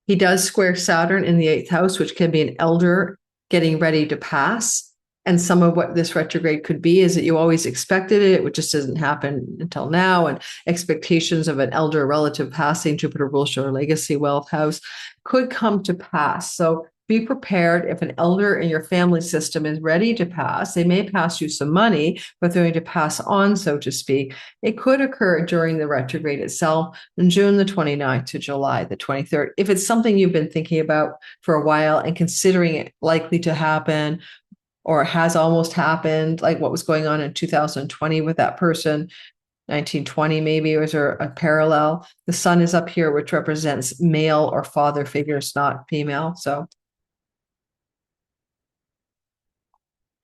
He does square Saturn in the 8th house, which can be an elder getting ready to pass. And some of what this retrograde could be is that you always expected it, which just doesn't happen until now. And expectations of an elder relative passing, Jupiter rules your legacy wealth house, could come to pass. So be prepared if an elder in your family system is ready to pass. They may pass you some money, but they're going to pass on, so to speak. It could occur during the retrograde itself, in June the 29th to July the 23rd. If it's something you've been thinking about for a while and considering it likely to happen, or has almost happened, like what was going on in 2020 with that person, 1920 maybe, or is there a parallel? The sun is up here, which represents male or father figures, not female. So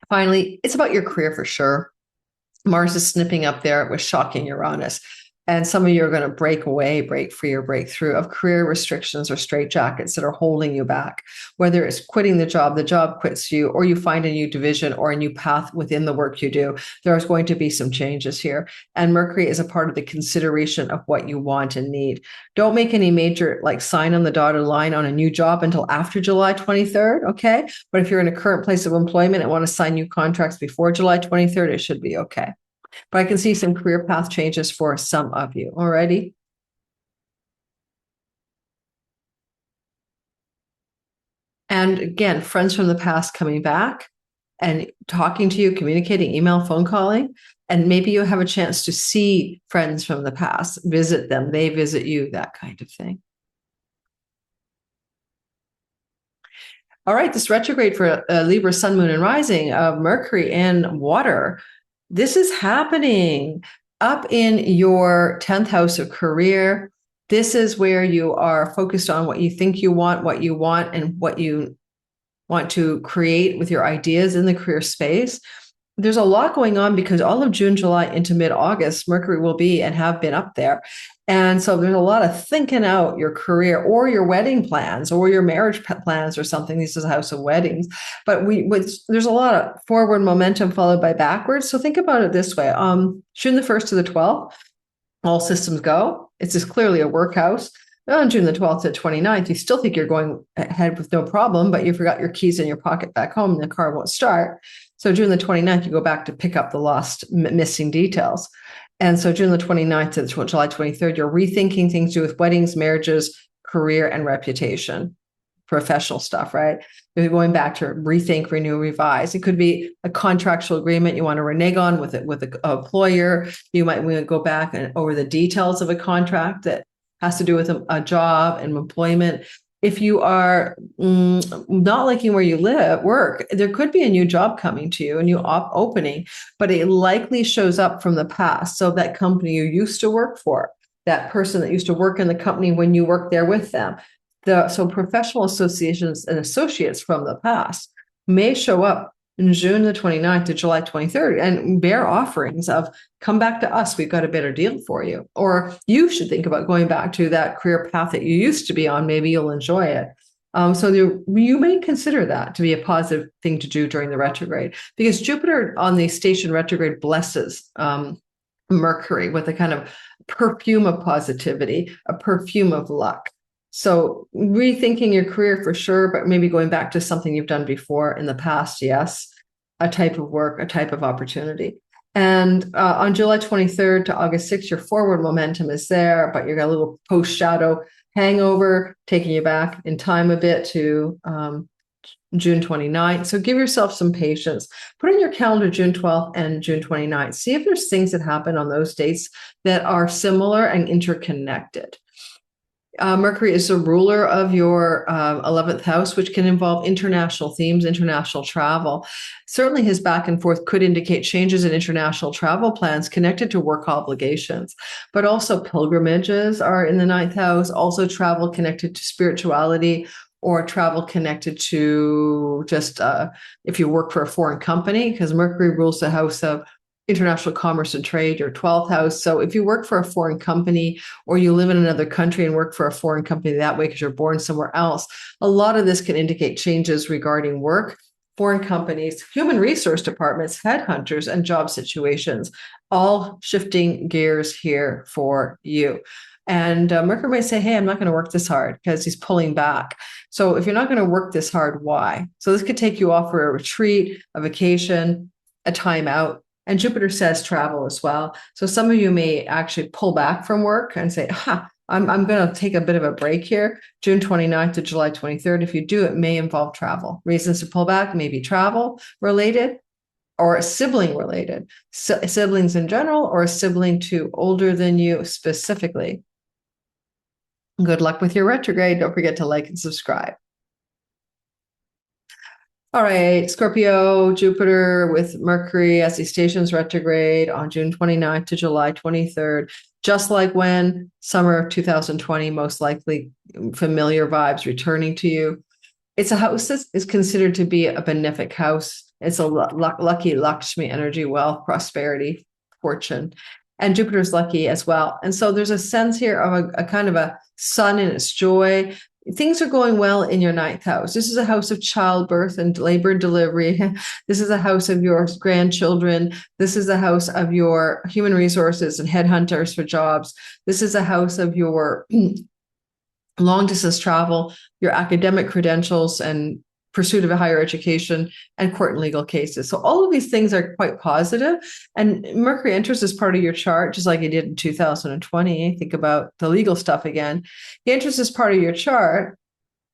finally, it's about your career for sure. Mars is snipping up there with shocking Uranus. And some of you are going to break away, break free, or break through of career restrictions or straitjackets that are holding you back. Whether it's quitting the job quits you, or you find a new division or a new path within the work you do, there's going to be some changes here. And Mercury is a part of the consideration of what you want and need. Don't make any major sign on the dotted line on a new job until after July 23rd, okay? But if you're in a current place of employment and want to sign new contracts before July 23rd, it should be okay. But I can see some career path changes for some of you. Alrighty. And again, friends from the past coming back and talking to you, communicating, email, phone calling. And maybe you have a chance to see friends from the past, visit them, they visit you, that kind of thing. All right, this retrograde for Libra, Sun, Moon, and Rising of Mercury and water. This is happening up in your 10th house of career. This is where you are focused on what you think you want, and what you want to create with your ideas in the career space. There's a lot going on because all of June, July into mid-August, Mercury will be and have been up there. And so there's a lot of thinking out your career or your wedding plans or your marriage plans or something. This is a house of weddings. But there's a lot of forward momentum followed by backwards. So think about it this way. June the 1st to the 12th, all systems go. It's just clearly a work house. On June the 12th to 29th, you still think you're going ahead with no problem, but you forgot your keys in your pocket back home and the car won't start. So June the 29th, you go back to pick up the lost missing details. And so June the 29th to July 23rd, you're rethinking things to do with weddings, marriages, career, and reputation, professional stuff, right? You're going back to rethink, renew, revise. It could be a contractual agreement you want to renege on with an employer. You might want to go back and over the details of a contract that has to do with a job and employment. If you are not liking where you work, there could be a new job coming to you, a new opening, but it likely shows up from the past. So that company you used to work for, that person that used to work in the company when you worked there with them. So professional associations and associates from the past may show up in June the 29th to July 23rd and bear offerings of come back to us, we've got a better deal for you. Or you should think about going back to that career path that you used to be on. Maybe you'll enjoy it. So you may consider that to be a positive thing to do during the retrograde, because Jupiter on the station retrograde blesses Mercury with a kind of perfume of positivity, a perfume of luck. So rethinking your career for sure, but maybe going back to something you've done before in the past, yes, a type of work, a type of opportunity. And on July 23rd to August 6th, your forward momentum is there, but you got a little post-shadow hangover taking you back in time a bit to June 29th. So give yourself some patience. Put in your calendar June 12th and June 29th. See if there's things that happen on those dates that are similar and interconnected. Mercury is the ruler of your 11th house, which can involve international themes, international travel. Certainly his back and forth could indicate changes in international travel plans connected to work obligations, but also pilgrimages are in the 9th house, also travel connected to spirituality or travel connected to just if you work for a foreign company, because Mercury rules the house of international commerce and trade, your 12th house. So if you work for a foreign company or you live in another country and work for a foreign company that way because you're born somewhere else, a lot of this can indicate changes regarding work, foreign companies, human resource departments, headhunters, and job situations, all shifting gears here for you. And Mercury might say, hey, I'm not going to work this hard, because he's pulling back. So if you're not going to work this hard, why? So this could take you off for a retreat, a vacation, a time out. And Jupiter says travel as well. So some of you may actually pull back from work and say, I'm going to take a bit of a break here, June 29th to July 23rd. If you do, it may involve travel. Reasons to pull back may be travel related or sibling related, siblings in general, or a sibling too older than you specifically. Good luck with your retrograde. Don't forget to like and subscribe. All right, Scorpio, Jupiter with Mercury as he stations retrograde on June 29th to July 23rd. Just like when summer of 2020, most likely familiar vibes returning to you. It's a house that is considered to be a benefic house. It's a lucky Lakshmi energy, wealth, prosperity, fortune. And Jupiter's lucky as well. And so there's a sense here of a kind of a sun in its joy. Things are going well in your ninth house. This is a house of childbirth and labor and delivery. This is a house of your grandchildren. This is a house of your human resources and headhunters for jobs. This is a house of your long distance travel, your academic credentials and pursuit of a higher education, and court and legal cases. So all of these things are quite positive. And Mercury enters as part of your chart, just like he did in 2020. Think about the legal stuff again. He enters as part of your chart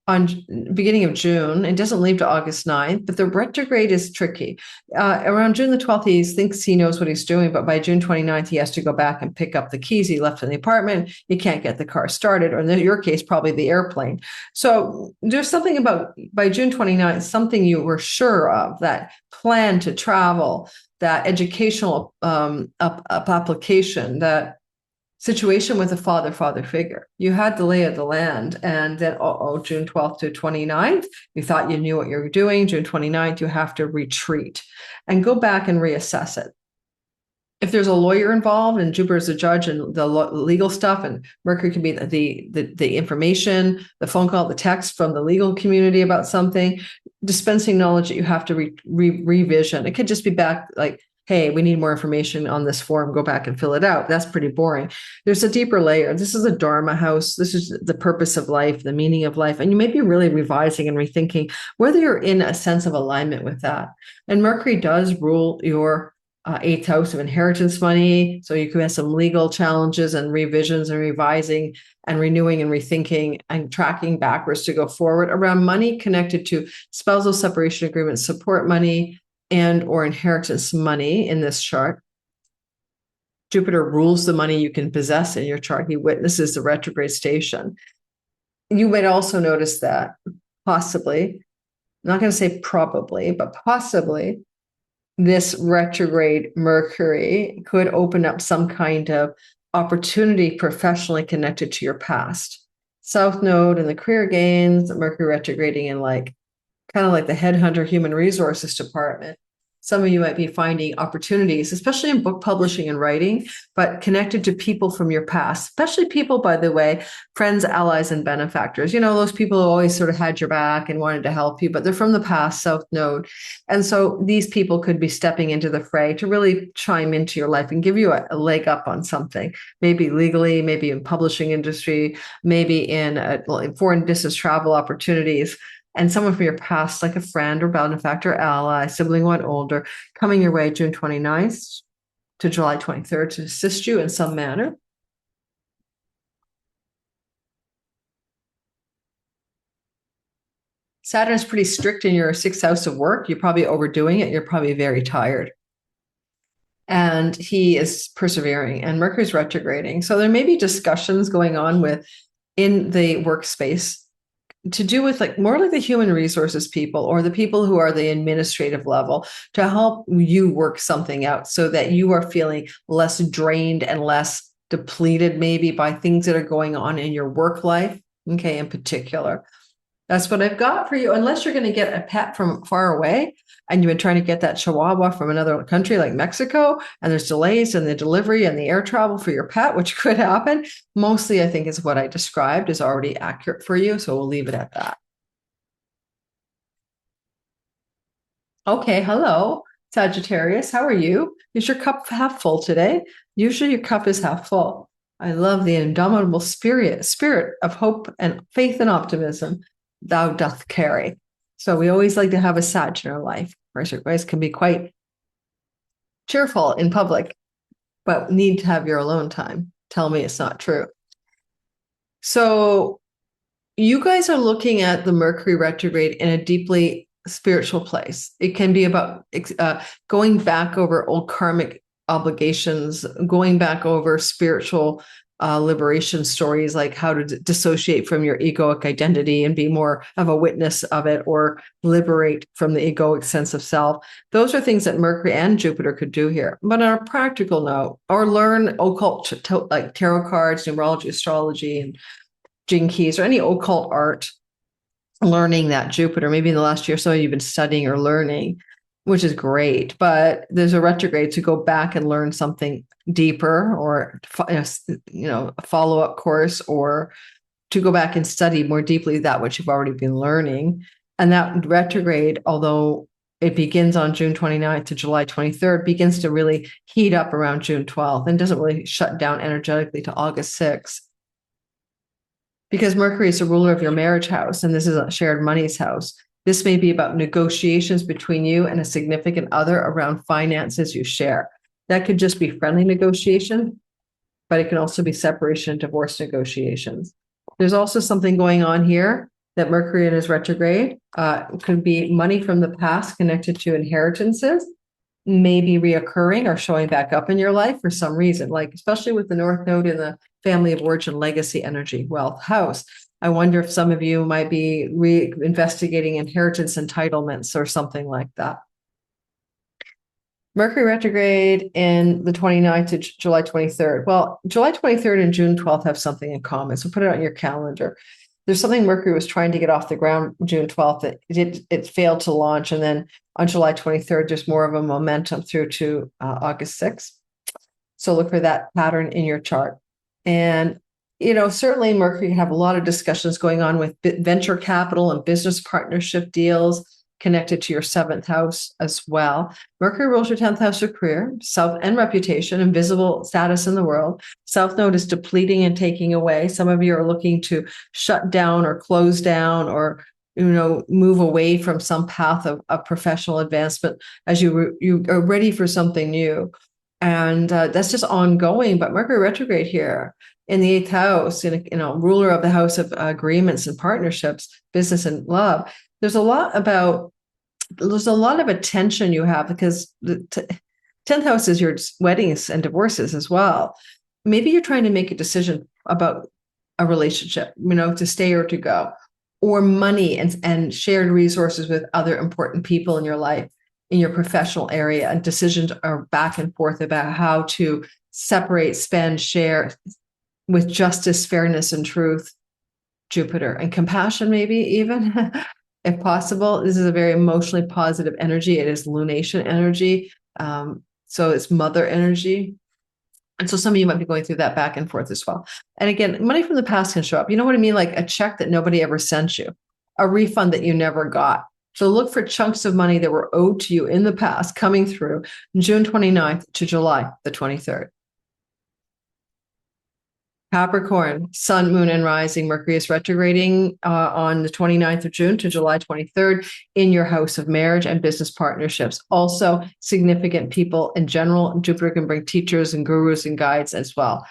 on beginning of June. It doesn't leave to August 9th, but the retrograde is tricky. Around June the 12th, he thinks he knows what he's doing, but by June 29th, he has to go back and pick up the keys he left in the apartment. He can't get the car started, or in your case, probably the airplane. So there's something about, by June 29th, something you were sure of, that plan to travel, that educational application, that situation with a father figure. You had the lay of the land, and then June 12th to 29th, you thought you knew what you were doing. June 29th, you have to retreat and go back and reassess it. If there's a lawyer involved and Jupiter is a judge and the legal stuff, and Mercury can be the information, the phone call, the text from the legal community about something, dispensing knowledge that you have to revision. It could just be back like, hey, we need more information on this form, go back and fill it out. That's pretty boring. There's a deeper layer. This is a Dharma house. This is the purpose of life, the meaning of life. And you may be really revising and rethinking whether you're in a sense of alignment with that. And Mercury does rule your eighth house of inheritance money. So you could have some legal challenges and revisions and revising and renewing and rethinking and tracking backwards to go forward around money connected to spousal separation agreements, support money, and or inheritance money in this chart. Jupiter rules the money you can possess in your chart. He witnesses the retrograde station. You might also notice that possibly, I'm not going to say probably, but possibly, this retrograde Mercury could open up some kind of opportunity professionally connected to your past. South Node and the career gains, Mercury retrograding in kind of like the headhunter human resources department. Some of you might be finding opportunities, especially in book publishing and writing, but connected to people from your past, especially people, by the way, friends, allies, and benefactors. You know, those people who always sort of had your back and wanted to help you, but they're from the past, South Node. And so these people could be stepping into the fray to really chime into your life and give you a leg up on something, maybe legally, maybe in publishing industry, maybe in foreign business travel opportunities. And someone from your past, like a friend or benefactor, ally, sibling one older, coming your way June 29th to July 23rd to assist you in some manner. Saturn is pretty strict in your sixth house of work. You're probably overdoing it. You're probably very tired. And he is persevering, and Mercury's retrograding. So there may be discussions going on in the workspace to do with more like the human resources people or the people who are the administrative level to help you work something out so that you are feeling less drained and less depleted maybe by things that are going on in your work life, okay, in particular. That's what I've got for you. Unless you're going to get a pet from far away and you've been trying to get that Chihuahua from another country like Mexico, and there's delays in the delivery and the air travel for your pet, which could happen. Mostly, I think is what I described is already accurate for you. So we'll leave it at that. Okay. Hello, Sagittarius. How are you? Is your cup half full today? Usually your cup is half full. I love the indomitable spirit of hope and faith and optimism thou doth carry. So we always like to have a Sag in our life. Of course, guys can be quite cheerful in public, but need to have your alone time. Tell me it's not true. So you guys are looking at the Mercury retrograde in a deeply spiritual place. It can be about going back over old karmic obligations, going back over spiritual liberation stories, like how to dissociate from your egoic identity and be more of a witness of it, or liberate from the egoic sense of self. Those are things that Mercury and Jupiter could do here. But on a practical note, or learn occult, like tarot cards, numerology, astrology, and Gene Keys, or any occult art, learning that Jupiter. Maybe in the last year or so you've been studying or learning, which is great. But there's a retrograde to go back and learn something deeper, or a follow-up course, or to go back and study more deeply that which you've already been learning. And that retrograde, although it begins on June 29th to July 23rd, begins to really heat up around June 12th and doesn't really shut down energetically to August 6th. Because Mercury is the ruler of your marriage house, and this is a shared monies house. This may be about negotiations between you and a significant other around finances you share. That could just be friendly negotiation, but it can also be separation and divorce negotiations. There's also something going on here that Mercury in his retrograde could be money from the past connected to inheritances, maybe reoccurring or showing back up in your life for some reason, like especially with the North Node in the family of origin, legacy, energy, wealth house. I wonder if some of you might be investigating inheritance entitlements or something like that. Mercury retrograde in the 29th to July 23rd. Well, July 23rd and June 12th have something in common, so put it on your calendar. There's something Mercury was trying to get off the ground June 12th that it failed to launch. And then on July 23rd, there's more of a momentum through to August 6th. So look for that pattern in your chart. And, certainly Mercury can have a lot of discussions going on with venture capital and business partnership deals connected to your 7th house as well. Mercury rules your 10th house of career, self and reputation, and visible status in the world. South Node is depleting and taking away. Some of you are looking to shut down or close down, or move away from some path of professional advancement as you are ready for something new. And that's just ongoing. But Mercury retrograde here in the 8th house, ruler of the house of agreements and partnerships, business and love. There's a lot of attention you have, because the 10th house is your weddings and divorces as well. Maybe you're trying to make a decision about a relationship, to stay or to go, or money and shared resources with other important people in your life, in your professional area, and decisions are back and forth about how to separate, spend, share with justice, fairness, and truth, Jupiter, and compassion, maybe even. If possible. This is a very emotionally positive energy. It is lunation energy. So it's mother energy. And so some of you might be going through that back and forth as well. And again, money from the past can show up. You know what I mean? Like a check that nobody ever sent you, a refund that you never got. So look for chunks of money that were owed to you in the past coming through June 29th to July the 23rd. Capricorn, sun, moon, and rising. Mercury is retrograding on the 29th of June to July 23rd in your house of marriage and business partnerships. Also, significant people in general. Jupiter can bring teachers and gurus and guides as well.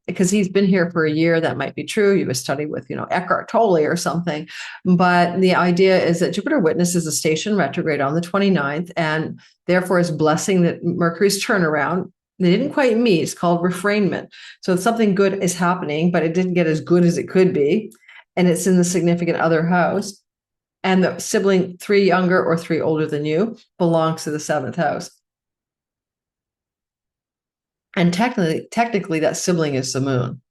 Because he's been here for a year, that might be true. You would study with, Eckhart Tolle or something. But the idea is that Jupiter witnesses a station retrograde on the 29th, and therefore is blessing that Mercury's turnaround. They didn't quite meet. It's called refrainment. So something good is happening, but it didn't get as good as it could be. And it's in the significant other house. And the sibling 3 younger or 3 older than you belongs to the 7th house. And technically that sibling is the moon.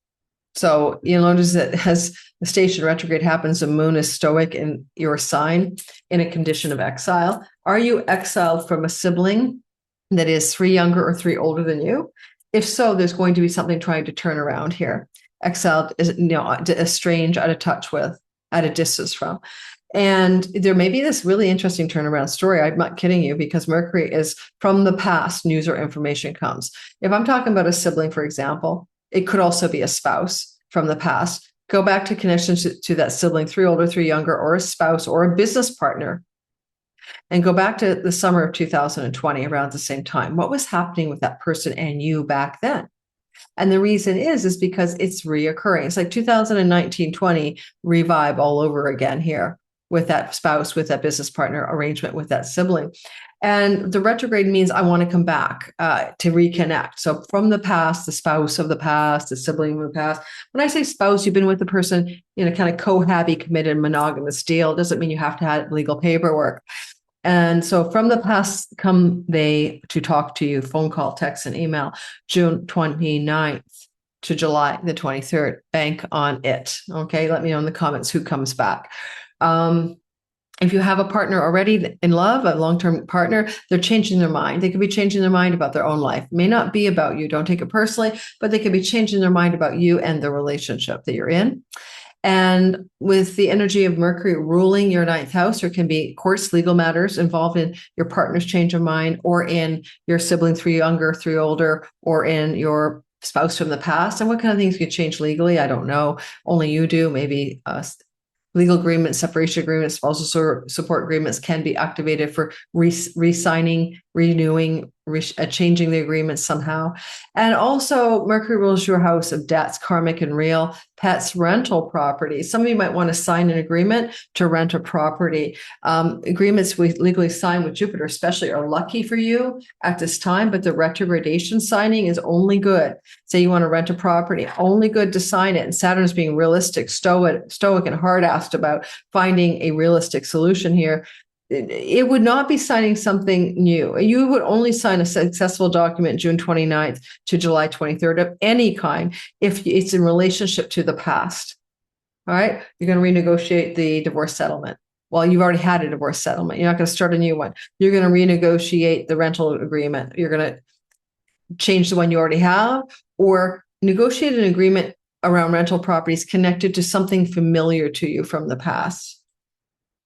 So you'll notice that as the station retrograde happens, the moon is stoic in your sign in a condition of exile. Are you exiled from a sibling that is 3 younger or 3 older than you? If so, there's going to be something trying to turn around here. Exiled is, estranged, out of touch with, at a distance from. And there may be this really interesting turnaround story. I'm not kidding you, because Mercury is from the past, news or information comes. If I'm talking about a sibling, for example, it could also be a spouse from the past. Go back to connections to that sibling, 3 older, 3 younger, or a spouse or a business partner. And go back to the summer of 2020, around the same time. What was happening with that person and you back then? And the reason is because it's reoccurring. It's like 2019-20 revive all over again here with that spouse, with that business partner arrangement, with that sibling. And the retrograde means I want to come back to reconnect. So from the past, the spouse of the past, the sibling of the past. When I say spouse, you've been with the person in a kind of cohabi, committed, monogamous deal. It doesn't mean you have to have legal paperwork. And so from the past come they to talk to you, phone call, text, and email, June 29th to July the 23rd. Bank on it. Okay, let me know in the comments who comes back. If you have a partner already in love, a long-term partner, they're changing their mind. They could be changing their mind about their own life. It may not be about you. Don't take it personally, but they could be changing their mind about you and the relationship that you're in. And with the energy of Mercury ruling your ninth house, there can be courts, legal matters involved in your partner's change of mind, or in your sibling 3 younger, 3 older, or in your spouse from the past. And what kind of things could change legally? I don't know. Only you do. Maybe legal agreements, separation agreements, spousal support agreements can be activated for re-signing, renewing, changing the agreements somehow. And also Mercury rules your house of debts, karmic and real, pets, rental property. Some of you might want to sign an agreement to rent a property. Agreements we legally sign with Jupiter especially are lucky for you at this time, but the retrogradation signing is only good. Say you want to rent a property, only good to sign it. And Saturn's being realistic, stoic and hard-assed about finding a realistic solution here. It would not be signing something new. You would only sign a successful document June 29th to July 23rd of any kind if it's in relationship to the past. All right. You're going to renegotiate the divorce settlement. Well, you've already had a divorce settlement. You're not going to start a new one. You're going to renegotiate the rental agreement. You're going to change the one you already have, or negotiate an agreement around rental properties connected to something familiar to you from the past.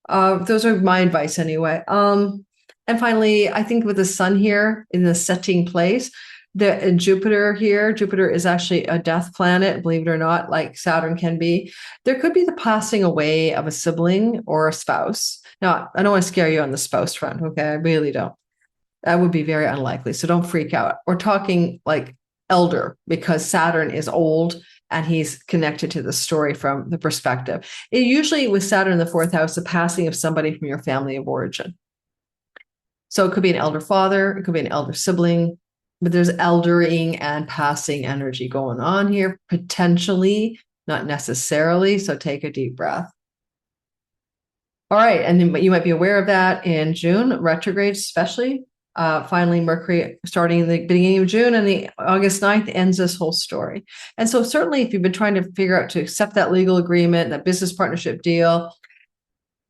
Those are my advice anyway. And finally, I think with the sun here in the setting place, Jupiter is actually a death planet, believe it or not, like Saturn can be. There could be the passing away of a sibling or a spouse. Now, I don't want to scare you on the spouse front, okay? I really don't. That would be very unlikely. So don't freak out. We're talking like elder, because Saturn is old and he's connected to the story from the perspective. It usually, with Saturn in the 4th house, the passing of somebody from your family of origin. So it could be an elder father, it could be an elder sibling, but there's eldering and passing energy going on here, potentially, not necessarily. So take a deep breath. All right. And then you might be aware of that in June, retrograde especially. Finally, Mercury starting in the beginning of June, and the August 9th ends this whole story. And so certainly if you've been trying to figure out to accept that legal agreement, that business partnership deal,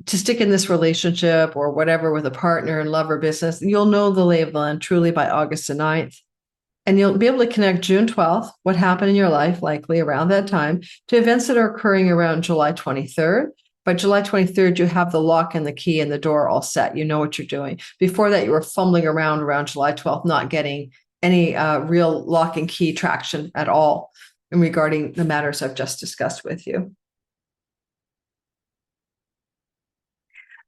to stick in this relationship or whatever with a partner in love or business, you'll know the lay of the land truly by August the 9th. And you'll be able to connect June 12th, what happened in your life, likely around that time, to events that are occurring around July 23rd. By July 23rd, you have the lock and the key and the door all set. You know what you're doing. Before that, you were fumbling around July 12th, not getting any real lock and key traction at all in regarding the matters I've just discussed with you.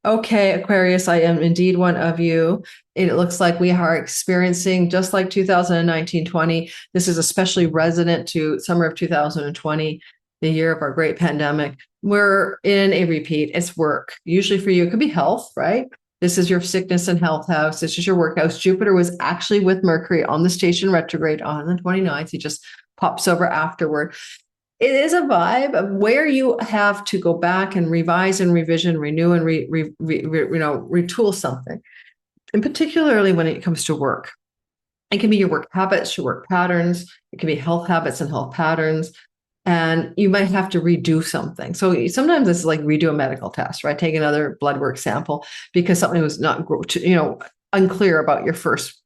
Okay, Aquarius, I am indeed one of you. It looks like we are experiencing, just like 2019-20, this is especially resonant to summer of 2020, the year of our great pandemic. We're in a repeat. It's work. Usually for you, it could be health, right? This is your sickness and health house. This is your work house. Jupiter was actually with Mercury on the station retrograde on the 29th. He just pops over afterward. It is a vibe of where you have to go back and revise and revision, renew and retool something. And particularly when it comes to work. It can be your work habits, your work patterns. It can be health habits and health patterns. And you might have to redo something. So sometimes it's like redo a medical test, right? Take another blood work sample because something was not, unclear about your first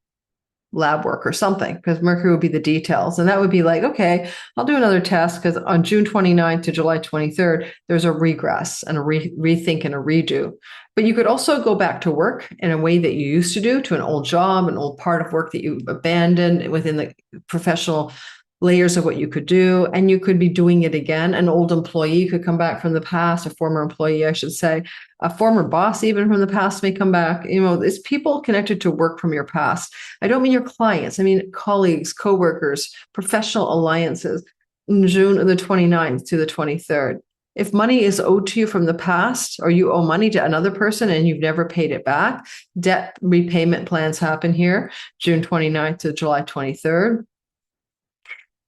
lab work or something, because Mercury would be the details. And that would be like, okay, I'll do another test because on June 29th to July 23rd, there's a regress and a rethink and a redo. But you could also go back to work in a way that you used to do, to an old job, an old part of work that you abandoned within the professional layers of what you could do, and you could be doing it again. An old employee could come back from the past, a former employee, I should say, a former boss, even from the past, may come back. It's people connected to work from your past. I don't mean your clients. I mean colleagues, coworkers, professional alliances. In June the 29th to the 23rd. If money is owed to you from the past, or you owe money to another person and you've never paid it back, debt repayment plans happen here, June 29th to July 23rd.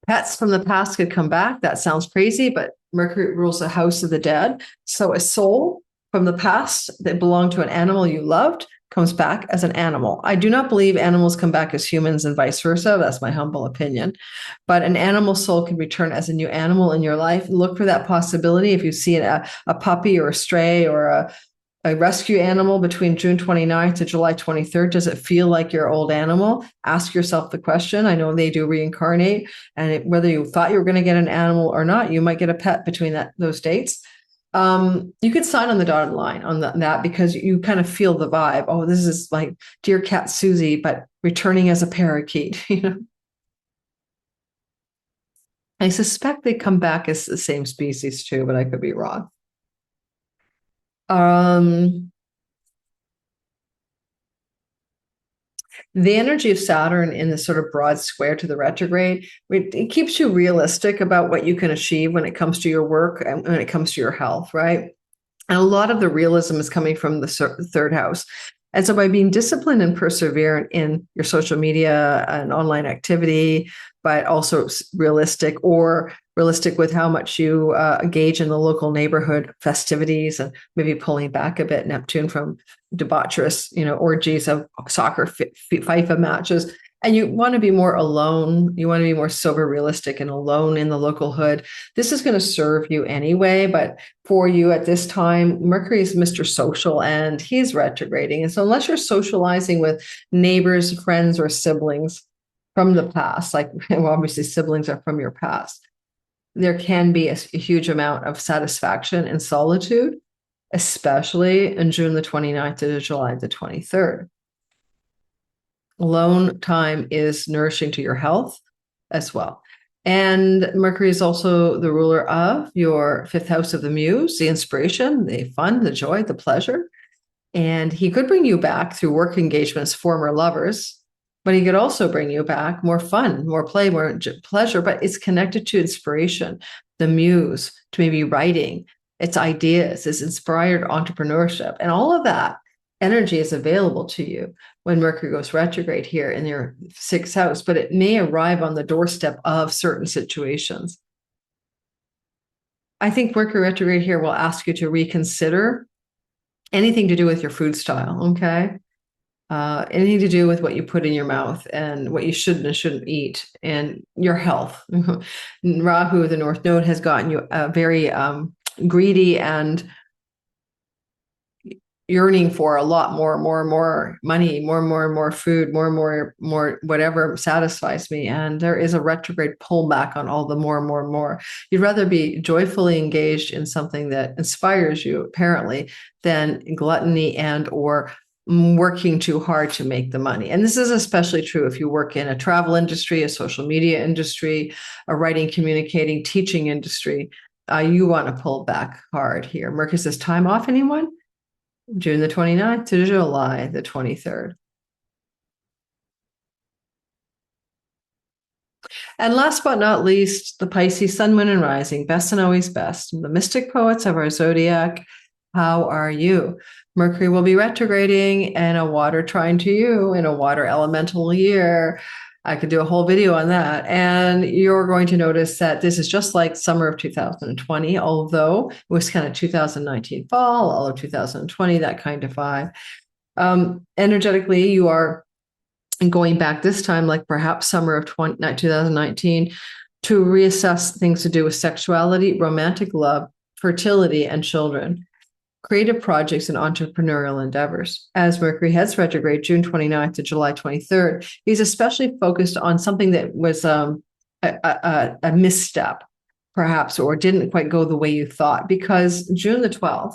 Pets from the past could come back. That sounds crazy, but Mercury rules the house of the dead. So a soul from the past that belonged to an animal you loved comes back as an animal. I do not believe animals come back as humans and vice versa. That's my humble opinion. But an animal soul can return as a new animal in your life. Look for that possibility. If you see a puppy or a stray or a rescue animal between June 29th to July 23rd, does it feel like your old animal? Ask yourself the question. I know they do reincarnate, and whether you thought you were going to get an animal or not, you might get a pet between those dates. You could sign on the dotted line on that because you kind of feel the vibe. Oh, this is like Dear Cat Susie, but returning as a parakeet. I suspect they come back as the same species too, but I could be wrong. The energy of Saturn in this sort of broad square to the retrograde, it keeps you realistic about what you can achieve when it comes to your work and when it comes to your health, right? And a lot of the realism is coming from the third house. And so by being disciplined and perseverant in your social media and online activity, but also realistic with how much you engage in the local neighborhood festivities, and maybe pulling back a bit, Neptune, from debaucherous, orgies of soccer FIFA matches. And you want to be more alone. You want to be more sober, realistic, and alone in the local hood. This is going to serve you anyway. But for you at this time, Mercury is Mr. Social, and he's retrograding. And so unless you're socializing with neighbors, friends, or siblings from the past, obviously siblings are from your past, there can be a huge amount of satisfaction in solitude, especially in June the 29th to July the 23rd. Alone time is nourishing to your health as well. And Mercury is also the ruler of your fifth house of the muse, the inspiration, the fun, the joy, the pleasure. And he could bring you back through work engagements, former lovers, but he could also bring you back more fun, more play, more pleasure, but it's connected to inspiration, the muse, to maybe writing, its ideas, its inspired entrepreneurship, and all of that energy is available to you when Mercury goes retrograde here in your sixth house, but it may arrive on the doorstep of certain situations. I think Mercury retrograde here will ask you to reconsider anything to do with your food style, okay? Anything to do with what you put in your mouth and what you should and shouldn't eat, and your health. Rahu, the North Node, has gotten you very greedy and yearning for a lot more money, more food, more whatever satisfies me. And there is a retrograde pullback on all the more. You'd rather be joyfully engaged in something that inspires you, apparently, than gluttony and or working too hard to make the money. And this is especially true if you work in a travel industry, a social media industry, a writing, communicating, teaching industry. You want to pull back hard here. Mercury says, time off, anyone? June the 29th to July the 23rd. And last but not least, the Pisces sun, moon, and rising, best and always best. The mystic poets of our zodiac, how are you? Mercury will be retrograding in a water trine to you in a water elemental year. I could do a whole video on that. And you're going to notice that this is just like summer of 2020, although it was kind of 2019 fall, all of 2020, that kind of vibe. Energetically, you are going back this time, like perhaps summer of 2019, to reassess things to do with sexuality, romantic love, fertility, and children. Creative projects and entrepreneurial endeavors. As Mercury heads retrograde, June 29th to July 23rd, he's especially focused on something that was a misstep, perhaps, or didn't quite go the way you thought, because June the 12th,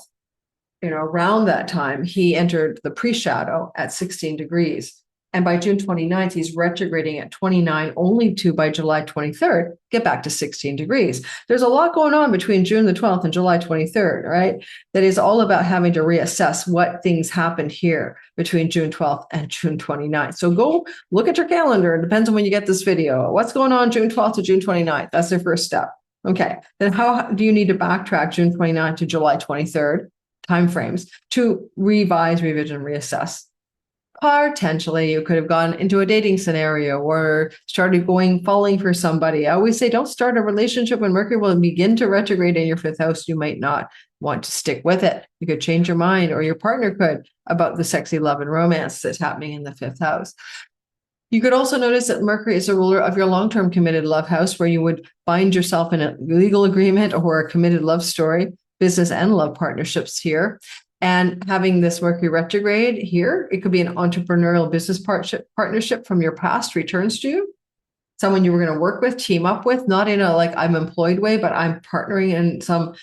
around that time, he entered the pre-shadow at 16 degrees. And by June 29th, he's retrograding at 29, only to by July 23rd, get back to 16 degrees. There's a lot going on between June the 12th and July 23rd, right? That is all about having to reassess what things happened here between June 12th and June 29th. So go look at your calendar. It depends on when you get this video. What's going on June 12th to June 29th? That's the first step. Okay. Then how do you need to backtrack June 29th to July 23rd timeframes to revise, revision, reassess? Potentially, you could have gone into a dating scenario or started falling for somebody. I always say, don't start a relationship when Mercury will begin to retrograde in your 5th house. You might not want to stick with it. You could change your mind, or your partner could, about the sexy love and romance that's happening in the 5th house. You could also notice that Mercury is a ruler of your long-term committed love house, where you would bind yourself in a legal agreement or a committed love story, business and love partnerships here. And having this Mercury retrograde here, it could be an entrepreneurial business partnership from your past returns to you. Someone you were going to work with, team up with, not in a like I'm employed way, but I'm partnering in some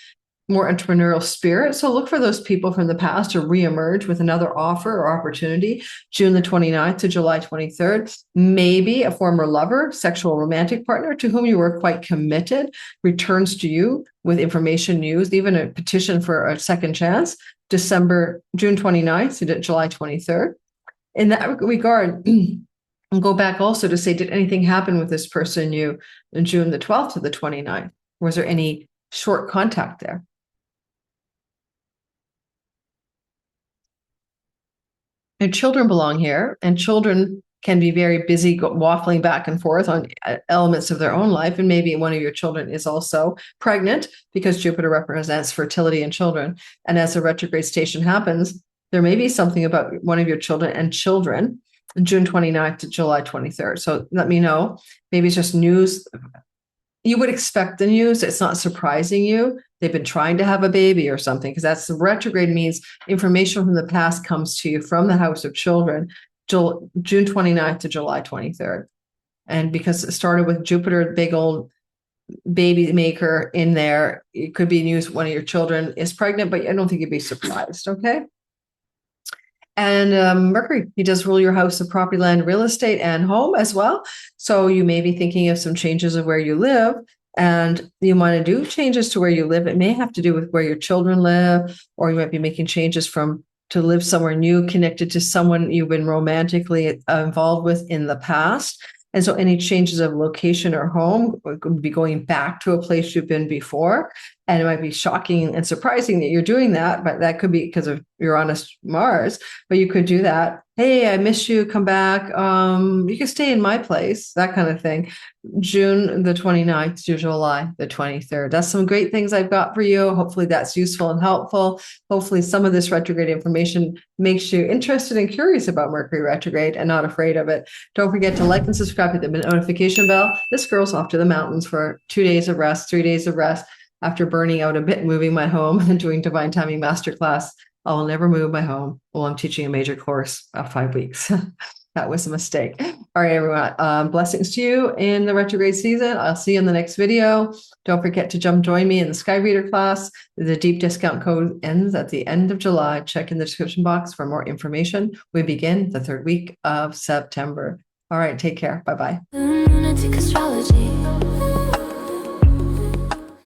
more entrepreneurial spirit. So look for those people from the past to reemerge with another offer or opportunity. June the 29th to July 23rd, maybe a former lover, sexual romantic partner to whom you were quite committed returns to you with information, news, even a petition for a second chance. June 29th to July 23rd. In that regard, and go back also to say, did anything happen with this person you in June the 12th to the 29th? Was there any short contact there? And children belong here, and children can be very busy waffling back and forth on elements of their own life. And maybe one of your children is also pregnant, because Jupiter represents fertility in children. And as the retrograde station happens, there may be something about one of your children and children, June 29th to July 23rd. So let me know. Maybe it's just news. You would expect the news. It's not surprising you. They've been trying to have a baby or something, because that's the retrograde means information from the past comes to you from the house of children, June 29th to July 23rd. And because it started with Jupiter, big old baby maker in there, it could be news one of your children is pregnant, but I don't think you'd be surprised, okay? And Mercury, he does rule your house of property, land, real estate, and home as well. So you may be thinking of some changes of where you live, and you want to do changes to where you live. It may have to do with where your children live, or you might be making changes to live somewhere new, connected to someone you've been romantically involved with in the past. And so any changes of location or home would be going back to a place you've been before. And it might be shocking and surprising that you're doing that, but that could be because of Uranus, Mars. But you could do that. Hey, I miss you. Come back. You can stay in my place, that kind of thing. June the 29th to July the 23rd. That's some great things I've got for you. Hopefully that's useful and helpful. Hopefully some of this retrograde information makes you interested and curious about Mercury retrograde and not afraid of it. Don't forget to like and subscribe, hit the notification bell. This girl's off to the mountains for 2 days of rest, 3 days of rest. After burning out a bit, moving my home and doing Divine Timing Masterclass, I will never move my home while I'm teaching a major course of 5 weeks. That was a mistake. All right, everyone. Blessings to you in the retrograde season. I'll see you in the next video. Don't forget to join me in the Sky Reader class. The deep discount code ends at the end of July. Check in the description box for more information. We begin the 3rd week of September. All right, take care. Bye-bye. Lunatic astrology.